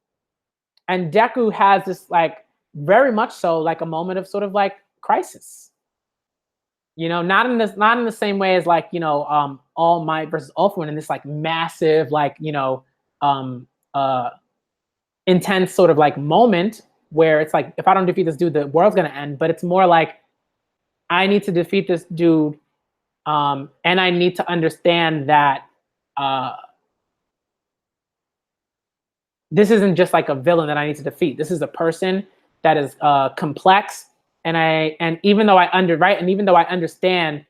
And Deku has this, like, very much so, like a moment of sort of like crisis. You know, not in the same way as, like, you know, All Might versus All For One, in this like massive, like, you know, intense sort of like moment where it's like, if I don't defeat this dude, the world's gonna end. But it's more like, I need to defeat this dude, and I need to understand that this isn't just like a villain that I need to defeat. This is a person that is complex, and even though I understand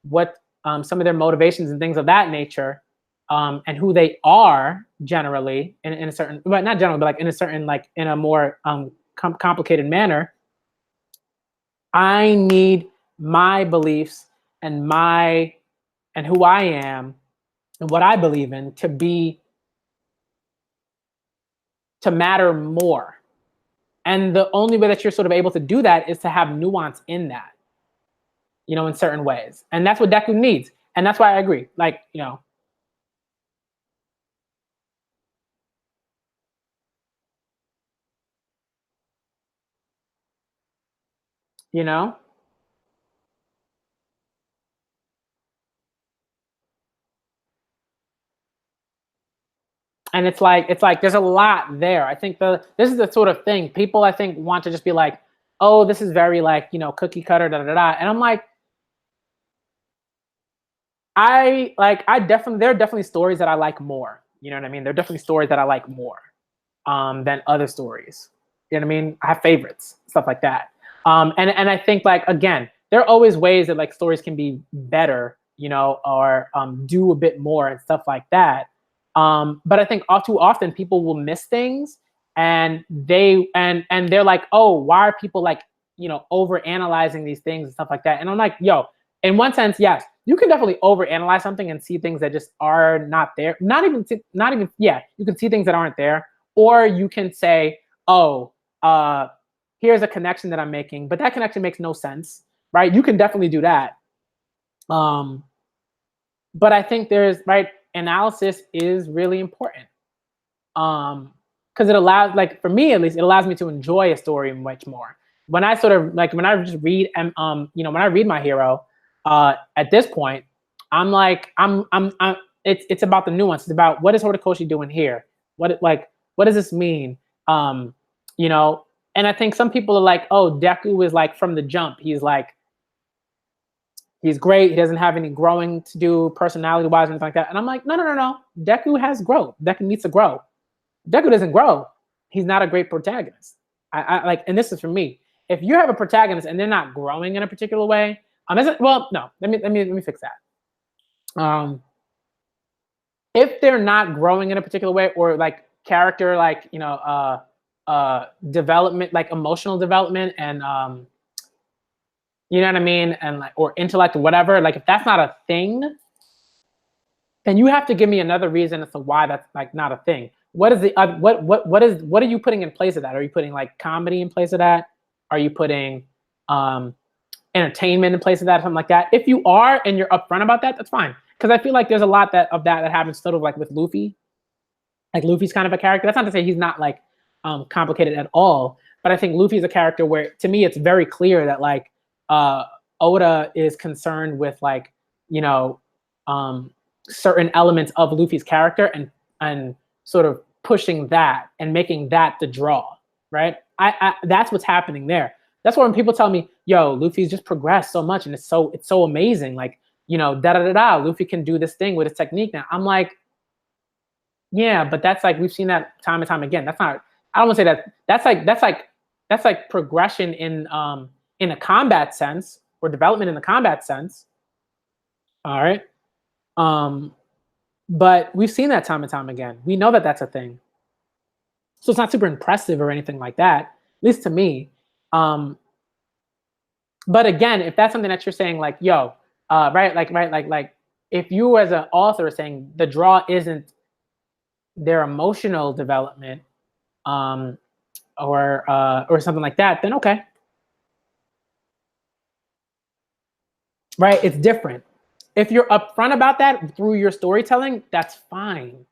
what some of their motivations and things of that nature, and who they are generally in a certain, but not generally, but like in a certain, like in a more complicated manner, I need my beliefs and who I am and what I believe in to matter more. And the only way that you're sort of able to do that is to have nuance in that, you know, in certain ways. And that's what Deku needs. And that's why I agree. Like, you know, you know, and it's like there's a lot there. I think this is the sort of thing people, I think, want to just be like, oh, this is very, like, you know, cookie cutter, da da da. And I'm like, I definitely, there are definitely stories that I like more. You know what I mean? There are definitely stories that I like more than other stories. You know what I mean? I have favorites, stuff like that. And I think, like, again, there are always ways that, like, stories can be better, you know, or do a bit more and stuff like that. But I think all too often people will miss things, and they're like, oh, why are people, like, you know, over analyzing these things and stuff like that? And I'm like, yo, in one sense, yes, you can definitely overanalyze something and see things that just are not there. Not even, yeah, you can see things that aren't there, or you can say, oh, here's a connection that I'm making, but that connection makes no sense, right? You can definitely do that. But I think analysis is really important. Because it allows, like, for me at least, it allows me to enjoy a story much more. When I sort of, like, when I just read, you know, when I read My Hero, at this point, I'm like, it's about the nuance. It's about, what is Horikoshi doing here? What does this mean? You know, and I think some people are like, oh, Deku is, like, from the jump, he's great. He doesn't have any growing to do personality-wise or anything like that. And I'm like, no. Deku has growth. Deku needs to grow. Deku doesn't grow. He's not a great protagonist. I like, and this is for me. If you have a protagonist and they're not growing in a particular way, well, no. Let me fix that. If they're not growing in a particular way, or like character, like, you know, development, like emotional development, and you know what I mean, and like, or intellect or whatever, like, if that's not a thing, then you have to give me another reason as to why that's, like, not a thing. What is the what are you putting in place of that? Are you putting, like, comedy in place of that? Are you putting entertainment in place of that, something like that? If you are and you're upfront about that, that's fine. because I feel like there's a lot that happens sort of like with Luffy. Like Luffy's kind of a character. That's not to say he's not like complicated at all, but I think Luffy's a character where to me it's very clear that like uh, Oda is concerned with like you know um, certain elements of Luffy's character and sort of pushing that and making that the draw, right? I that's what's happening there. That's why when people tell me, "Yo, Luffy's just progressed so much and it's so amazing," like da da da da, Luffy can do this thing with his technique now. I'm like, yeah, but that's like we've seen that time and time again. That's not. I don't want to say that. That's like progression in a combat sense or development in the combat sense. All right. Um, but we've seen that time and time again. We know that that's a thing. So it's not super impressive or anything like that, at least to me. Um, but again, if that's something that you're saying, like, yo, right, like, if you as an author are saying the draw isn't their emotional development, um, or something like that, then okay, right? It's different. If you're upfront about that through your storytelling, that's fine.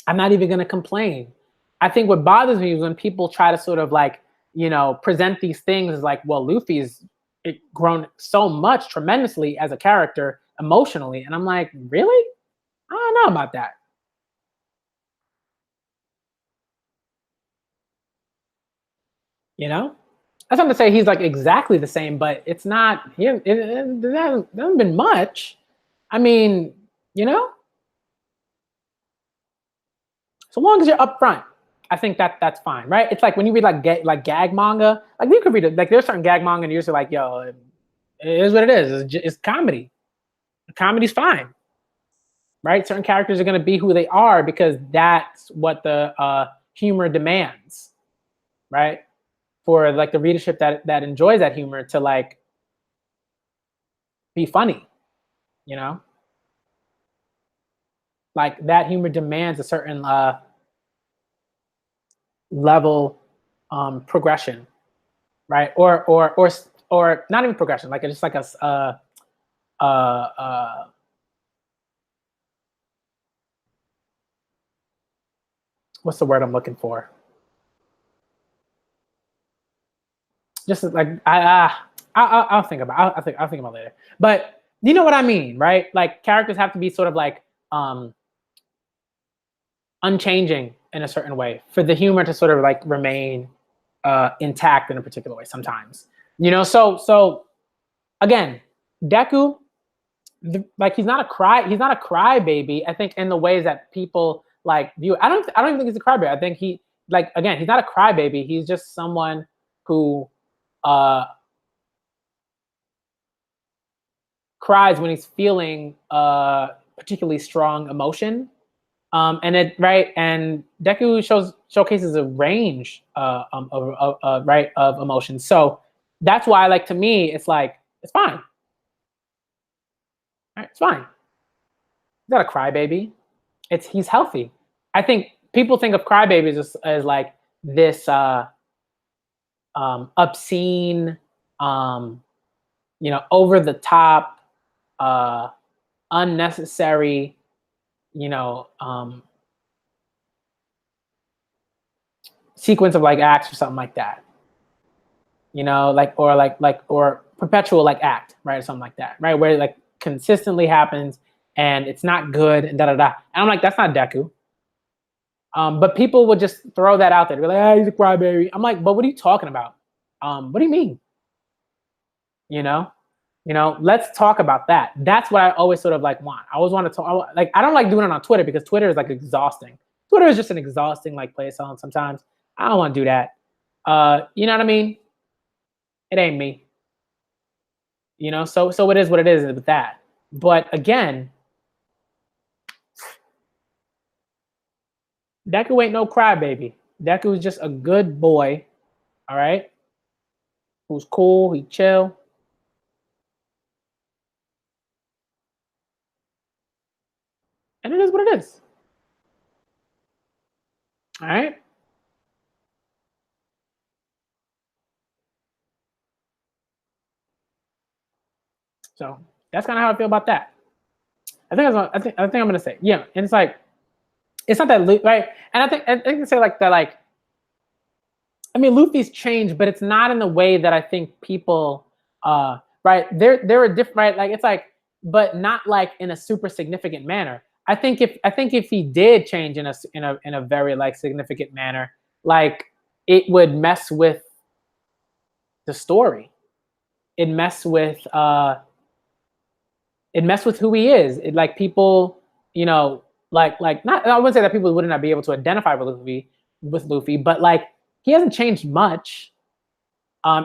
I'm not even gonna complain. I think what bothers me is when people try to sort of like, present these things as like, well, Luffy's grown so much tremendously as a character emotionally. And I'm like, really? I don't know about that. You know? That's not to say he's like exactly the same, but it's not, there hasn't been much. I mean, you know, so long as you're upfront, I think that's fine, right? It's like when you read like gag manga, like you could read it, like there's certain gag manga and you're just like, yo, it is what it is. It's comedy. Comedy's fine, right? Certain characters are going to be who they are because that's what the humor demands, right? For like the readership that enjoys that humor to like be funny, you know, like that humor demands a certain level progression, right? Or not even progression, like it's just like a uh, uh, what's the word I'm looking for? Just like I'll think about I'll think about it later. But you know what I mean, right? Like characters have to be sort of like unchanging in a certain way for the humor to sort of like remain intact in a particular way sometimes. So again, Deku, like he's not a crybaby. I think in the ways that people like view. I don't even think he's a crybaby. I think he like again he's not a crybaby. He's just someone who uh cries when he's feeling particularly strong emotion. And it right and Deku showcases a range right of emotions. So that's why like to me it's like it's fine. Right? It's fine. He's not a crybaby. He's healthy. I think people think of crybabies as like this obscene, um, over the top, uh, unnecessary, you know, um, sequence of like acts or something like that. Like or perpetual like act, right, or something like that, right, where it like consistently happens and it's not good and da da da. And I'm like, that's not Deku. But people would just throw that out there. They're like, ah, he's a crybaby. I'm like, but what are you talking about? What do you mean? You know, let's talk about that. That's what I always sort of like want. I always want to talk. Like, I don't like doing it on Twitter because Twitter is like exhausting. Twitter is just an exhausting like place on sometimes. I don't want to do that. You know what I mean? It ain't me. So it is what it is with that. But again, Deku ain't no crybaby. Deku is just a good boy. All right, who's cool. He chill, and it is what it is. All right. So that's kind of how I feel about that. I think I'm gonna say, yeah. And it's like, it's not that right. And I think to say like that, like, I mean, Luffy's changed, but it's not in the way that I think people, right? There are different, right? Like it's like, but not like in a super significant manner. I think if he did change in a very like significant manner, like it would mess with the story. It mess with who he is. It like people, you know, like not, I wouldn't say that people would not be able to identify with Luffy, but like he hasn't changed much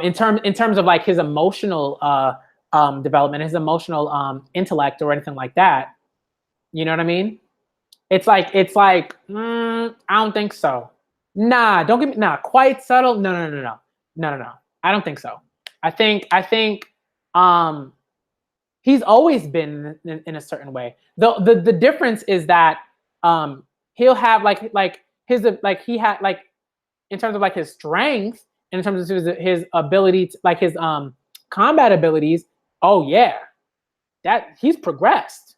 in terms of like his emotional development, his emotional intellect or anything like that. You know what I mean? I don't think so. Nah, don't give me quite subtle. No. I don't think so. I think um he's always been in a certain way. The difference is that he'll have like his like he had like in terms of like his strength and in terms of his ability to, like his combat abilities. Oh yeah, that he's progressed.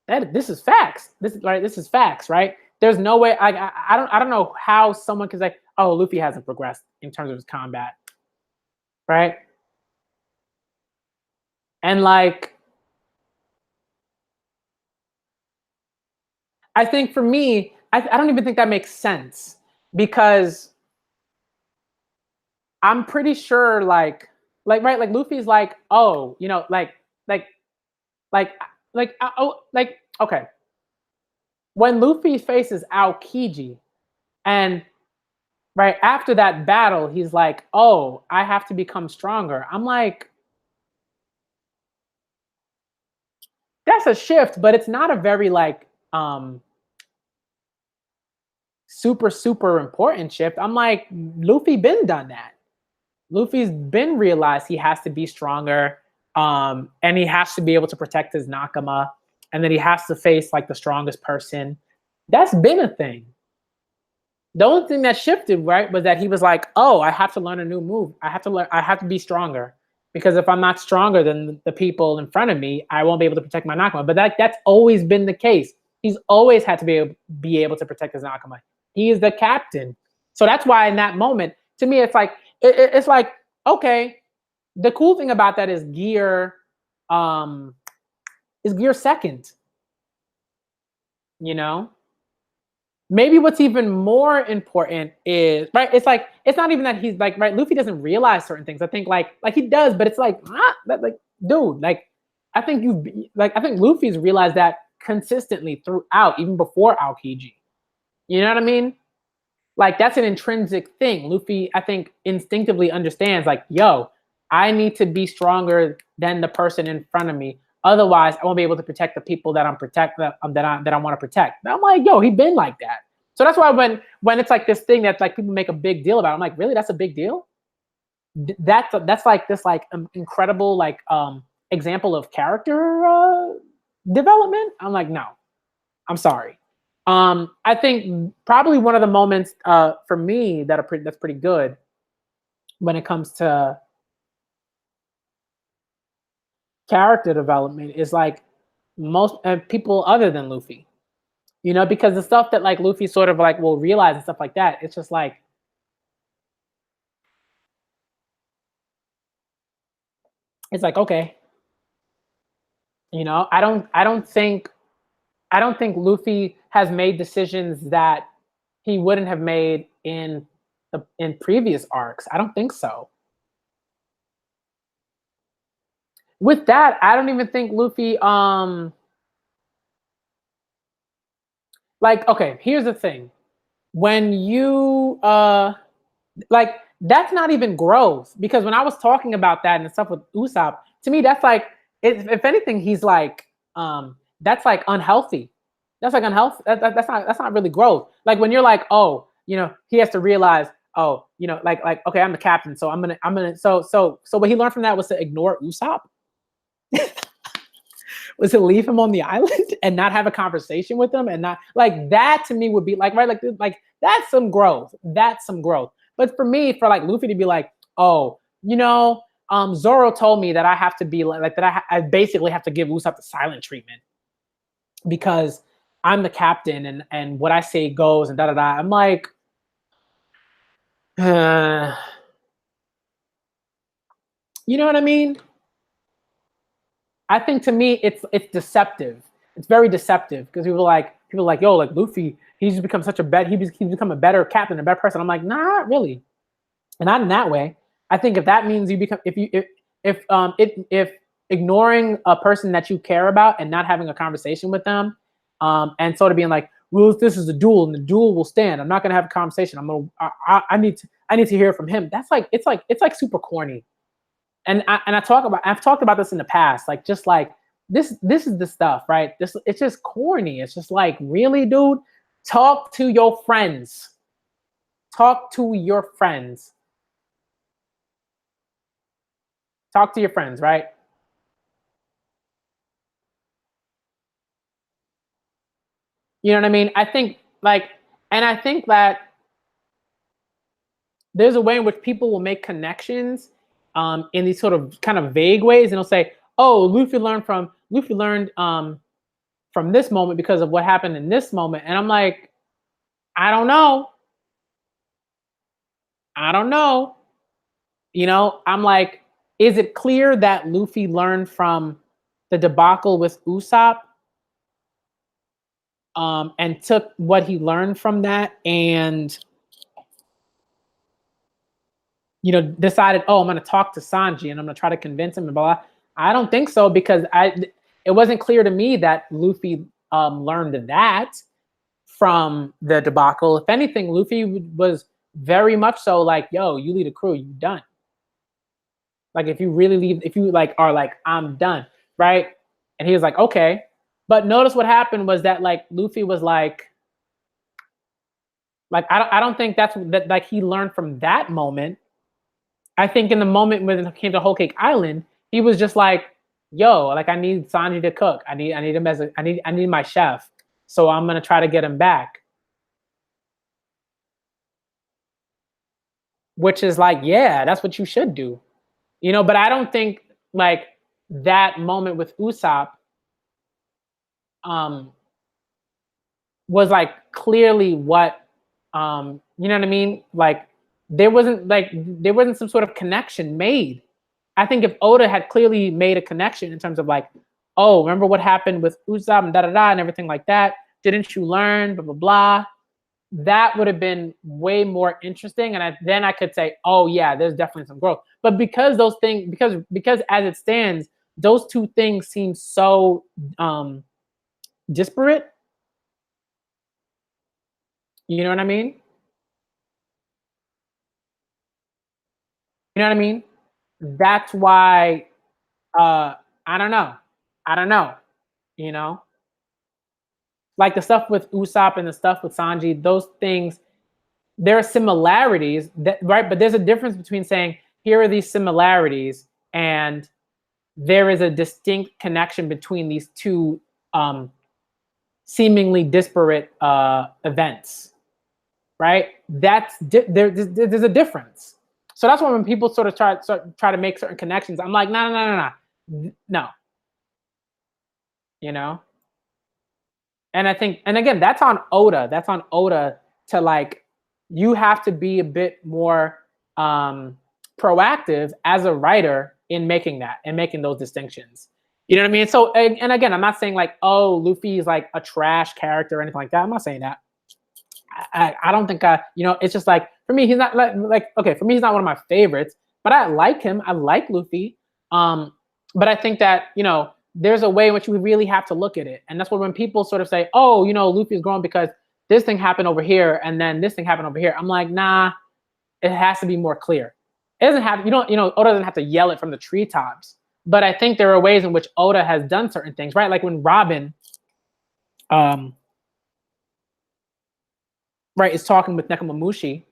That this is facts. This is right. This is facts, right? There's no way. I don't know how someone can say, oh, Luffy hasn't progressed in terms of his combat, right? And like, I think for me, I don't even think that makes sense because I'm pretty sure right, like Luffy's like, oh, you know, like like like okay. When Luffy faces Aokiji and right after that battle, he's like, oh, I have to become stronger. I'm like, that's a shift, but it's not a very like super important shift. I'm like, Luffy been done that. Luffy's been realized he has to be stronger, and he has to be able to protect his Nakama, and then he has to face like the strongest person. That's been a thing. The only thing that shifted, right, was that he was like, "Oh, I have to learn a new move. I have to learn. I have to be stronger because if I'm not stronger than the people in front of me, I won't be able to protect my Nakama." But that's always been the case. He's always had to be able to protect his Nakama. He is the captain, so that's why in that moment, to me, it's like it's like okay. The cool thing about that is gear second. You know, maybe what's even more important is right. It's like it's not even that he's like right. Luffy doesn't realize certain things. I think like he does, but it's like like dude, like I think Luffy's realized that consistently throughout, even before Aokiji. You know what I mean? Like that's an intrinsic thing. Luffy, I think, instinctively understands like, yo, I need to be stronger than the person in front of me. Otherwise, I won't be able to protect the people that that I want to protect. And I'm like, yo, he been like that. So that's why when it's like this thing that like people make a big deal about, I'm like, really, that's a big deal. That's like this like incredible like example of character development. I'm like, no, I'm sorry. I think probably one of the moments for me that's pretty good when it comes to character development is like most people other than Luffy, you know, because the stuff that like Luffy sort of like will realize and stuff like that, it's just like it's like okay, you know, I don't think Luffy has made decisions that he wouldn't have made in previous arcs. I don't think so. With that, I don't even think Luffy like okay, here's the thing. When you like that's not even growth because when I was talking about that and stuff with Usopp, to me that's like if anything he's like that's like unhealthy. That's like unhealthy. That's not really growth. Like when you're like, oh, you know, he has to realize, oh, you know, like okay, I'm the captain, so I'm gonna so what he learned from that was to ignore Usopp. Was to leave him on the island and not have a conversation with him and not like that to me would be like right like that's some growth. That's some growth. But for me, for like Luffy to be like, oh, you know, Zoro told me that I have to be like that I basically have to give Usopp the silent treatment. because I'm the captain and what I say goes and da da da. I'm like, uh, you know what I mean? I think to me it's deceptive. It's very deceptive because people are like, yo, like Luffy, he's become such a he's become a better captain, a better person. I'm like, nah, not really, and not in that way. I think if that means you become if ignoring a person that you care about and not having a conversation with them, and sort of being like, well, this is a duel and the duel will stand. I'm not gonna have a conversation. I need to hear from him. That's like it's like super corny. And I've talked about this in the past, like just like this is the stuff, right? This it's just corny. It's just like, really, dude, talk to your friends. Talk to your friends. Talk to your friends, right? You know what I mean? I think like, and I think that there's a way in which people will make connections in these sort of kind of vague ways, and they'll say, "Oh, Luffy learned from this moment because of what happened in this moment," and I'm like, I don't know. I don't know. You know, I'm like, is it clear that Luffy learned from the debacle with Usopp, and took what he learned from that and, decided, oh, I'm going to talk to Sanji and I'm going to try to convince him and blah, blah. I don't think so because it wasn't clear to me that Luffy learned that from the debacle. If anything, Luffy was very much so like, yo, you lead a crew, you done. Like if you really leave, if you like are like, I'm done, right? And he was like, okay. But notice what happened was that like Luffy was like I don't think that's that like he learned from that moment. I think in the moment when it came to Whole Cake Island, he was just like, yo, like I need Sanji to cook. I need him as I need my chef. So I'm gonna try to get him back. Which is like, yeah, that's what you should do. But I don't think like that moment with Usopp um was like clearly what you know what I mean? Like there wasn't some sort of connection made. I think if Oda had clearly made a connection in terms of like, oh, remember what happened with Usopp and da da da and everything like that? Didn't you learn? Blah blah blah. That would have been way more interesting, and then I could say, oh yeah, there's definitely some growth. But because those things, because as it stands, those two things seem so disparate. You know what I mean? You know what I mean? That's why I don't know. I don't know. You know, like the stuff with Usopp and the stuff with Sanji, those things, there are similarities that right, but there's a difference between saying here are these similarities and there is a distinct connection between these two seemingly disparate events, right? There's a difference. So that's why when people sort of try to make certain connections, I'm like, no, no, no, no, no, no. You know, and I think, and again, that's on Oda. That's on Oda to like, you have to be a bit more proactive as a writer in making that and making those distinctions. You know what I mean? So, and again, I'm not saying like, oh, Luffy is like a trash character or anything like that. I'm not saying that. I don't think it's just like for me, he's not like okay, for me, he's not one of my favorites, but I like him. I like Luffy. But I think that there's a way in which we really have to look at it, and that's why when people sort of say, "Oh, Luffy is growing because this thing happened over here, and then this thing happened over here," I'm like, nah, it has to be more clear. It doesn't have Oda doesn't have to yell it from the treetops, but I think there are ways in which Oda has done certain things, right? Like when Robin, right, is talking with Nekomamushi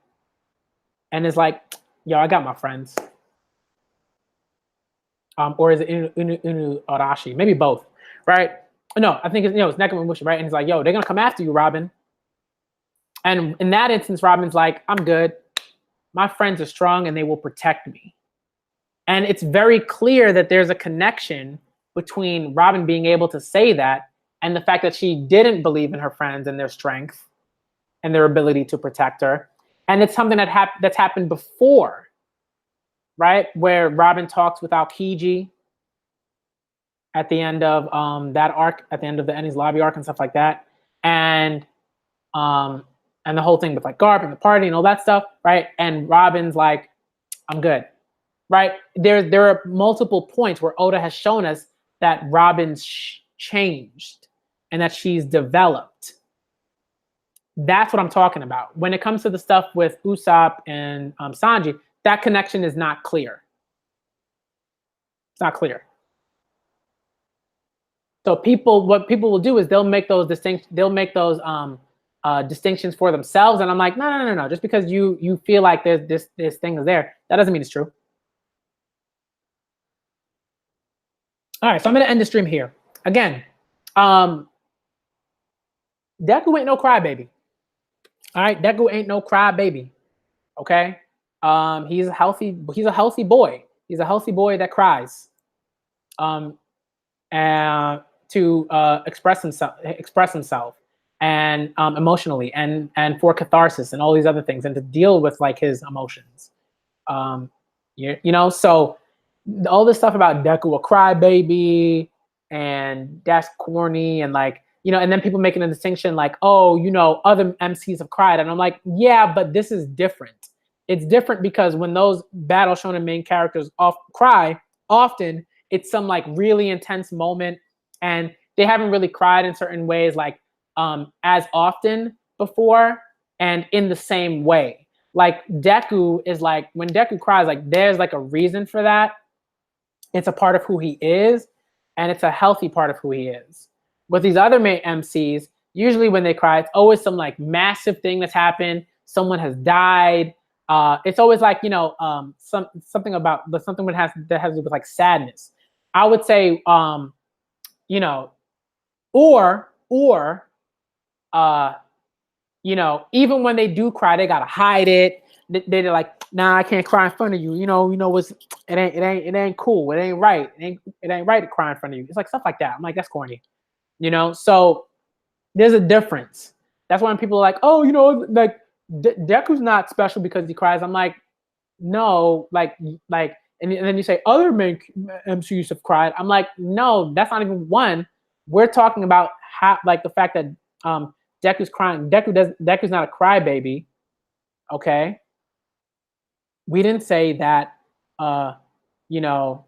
and is like, yo, I got my friends. Or is it Inu Arashi? Maybe both, right? No, I think it's Nekomamushi, right? And he's like, yo, they're gonna come after you, Robin. And in that instance, Robin's like, I'm good. My friends are strong and they will protect me. And it's very clear that there's a connection between Robin being able to say that and the fact that she didn't believe in her friends and their strength and their ability to protect her. And it's something that's happened before, right? Where Robin talks with Aokiji at the end of that arc, at the end of the Enies Lobby arc and stuff like that. And the whole thing with like Garp and the party and all that stuff, right? And Robin's like, I'm good, right? There are multiple points where Oda has shown us that Robin's changed and that she's developed. That's what I'm talking about. When it comes to the stuff with Usopp and Sanji, that connection is not clear. It's not clear. So what people will do is they'll make those distinctions for themselves, and I'm like, no. Just because you feel like this thing is there, that doesn't mean it's true. All right, so I'm gonna end the stream here. Again, Deku ain't no crybaby. All right, Deku ain't no crybaby. Okay, he's a healthy boy. He's a healthy boy that cries. And to express himself and emotionally and for catharsis and all these other things and to deal with like his emotions. You know, so all this stuff about Deku a crybaby and that's corny and like, you know, and then people making a distinction like, oh, you know, other MCs have cried. And I'm like, yeah, but this is different. It's different because when those Battle Shonen main characters cry, often it's some like really intense moment and they haven't really cried in certain ways like as often before and in the same way. Like Deku is like, when Deku cries, like there's like a reason for that. It's a part of who he is and it's a healthy part of who he is. With these other main MCs, usually when they cry, it's always some like massive thing that's happened. Someone has died. It's always like, you know, something that has to do with like sadness. I would say, you know, or you know, even when they do cry, they gotta hide it. They're like, nah, I can't cry in front of you. You know, it ain't cool. It ain't right. It ain't right to cry in front of you. It's like stuff like that. I'm like, that's corny. You know, so there's a difference. That's when people are like, oh, you know, like Deku's not special because he cries. I'm like, no, like, and then you say other main MCUs have cried. I'm like, no, that's not even one. We're talking about how, like, the fact that Deku's crying. Deku's not a crybaby. Okay, we didn't say that. You know,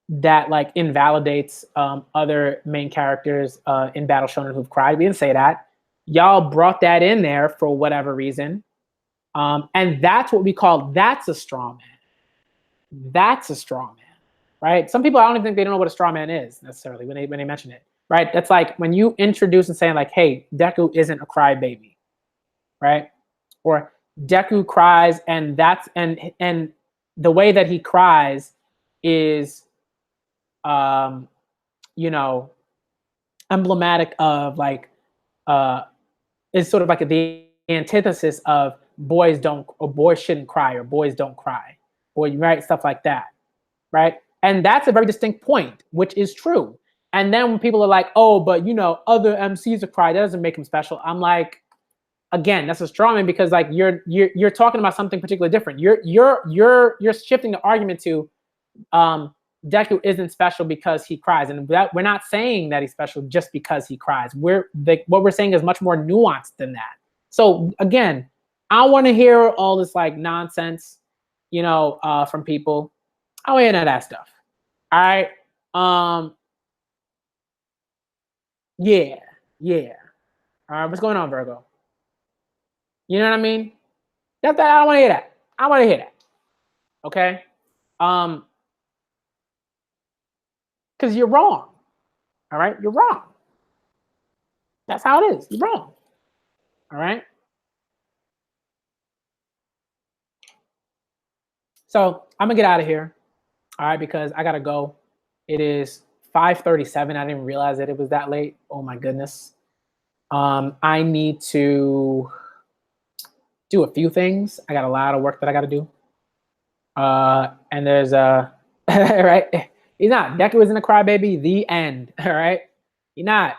that like invalidates other main characters in Battle Shonen who've cried. We didn't say that. Y'all brought that in there for whatever reason, and that's what we call that's a straw man. That's a straw man, right? Some people, I don't even think they don't know what a straw man is necessarily when they mention it, right? That's like when you introduce and saying like, hey, Deku isn't a crybaby, right? Or Deku cries and that's and the way that he cries is you know, emblematic of like is sort of like the antithesis of boys shouldn't cry or boys don't cry or you write stuff like that, right? And that's a very distinct point, which is true. And then when people are like, oh, but you know, other MCs have cried, that doesn't make them special. I'm like, again, that's a straw man because like you're talking about something particularly different. You're shifting the argument to Deku isn't special because he cries, and we're not saying that he's special just because he cries. What we're saying is much more nuanced than that. So again, I want to hear all this like nonsense, you know, from people. I want to hear none of that stuff. All right. Yeah. All right. What's going on, Virgo? You know what I mean? I don't want to hear that. I want to hear that. Okay. Because you're wrong. All right, you're wrong. That's how it is. You're wrong. All right. So I'm gonna get out of here. All right, because I gotta go. It is 5:37. I didn't realize that it was that late. Oh my goodness. I need to do a few things. I got a lot of work that I gotta do. And there's right. He's not. Deku isn't a crybaby. The end. All right. He's not.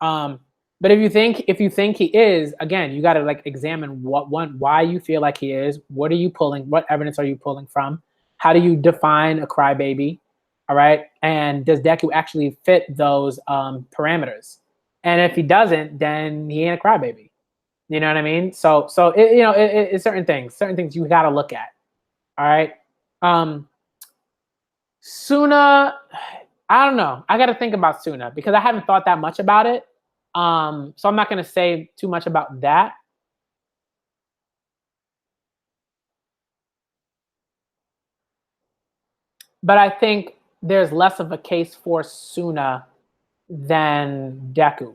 But if you think he is, again, you got to like examine why you feel like he is. What are you pulling? What evidence are you pulling from? How do you define a crybaby? All right, and does Deku actually fit those parameters? And if he doesn't, then he ain't a crybaby. You know what I mean? So it's certain things you got to look at. All right. Suna, I don't know. I got to think about Suna because I haven't thought that much about it. So I'm not going to say too much about that. But I think there's less of a case for Suna than Deku.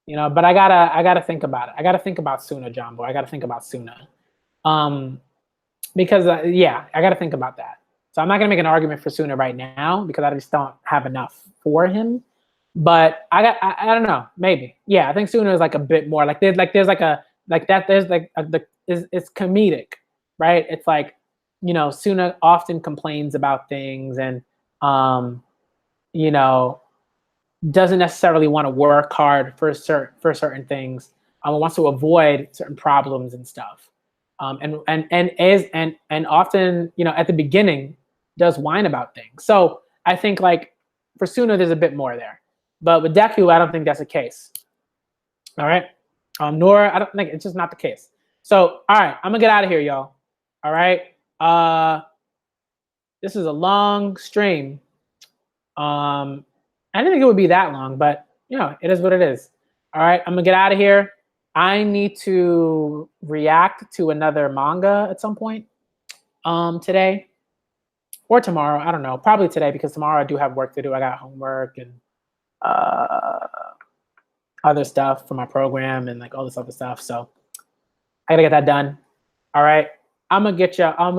You know, but I gotta think about it. I gotta think about Suna, John Boy. I gotta think about Suna. Because yeah, I gotta think about that. So I'm not gonna make an argument for Suna right now because I just don't have enough for him. But I don't know, maybe. Yeah, I think Suna is like a bit more like there's it's comedic, right? It's like, Suna often complains about things and you know, doesn't necessarily want to work hard for certain things. Wants to avoid certain problems and stuff. And often, at the beginning does whine about things. So I think like for Suna, there's a bit more there. But with Deku, I don't think that's the case. All right. Nor I don't think it's just not the case. So all right, I'm gonna get out of here, y'all. All right. This is a long stream. I didn't think it would be that long, but it is what it is. All right, I'm gonna get out of here. I need to react to another manga at some point today or tomorrow. I don't know. Probably today because tomorrow I do have work to do. I got homework and other stuff for my program and like all this other stuff. So I gotta get that done. All right, I'm gonna get y'all. I'm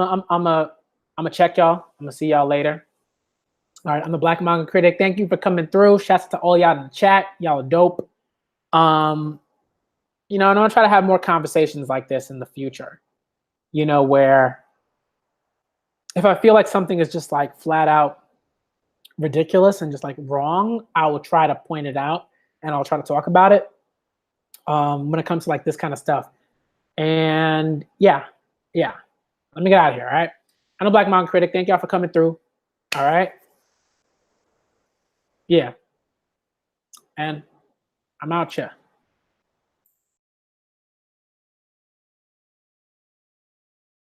gonna check y'all. I'm gonna see y'all later. All right, I'm the Black Manga Critic. Thank you for coming through. Shouts to all y'all in the chat. Y'all are dope. And I'm gonna try to have more conversations like this in the future. Where if I feel like something is just like flat out ridiculous and just like wrong, I will try to point it out and I'll try to talk about it when it comes to like this kind of stuff. And yeah. Let me get out of here, all right? I'm the Black Manga Critic. Thank y'all for coming through. All right. Yeah. And I'm out here.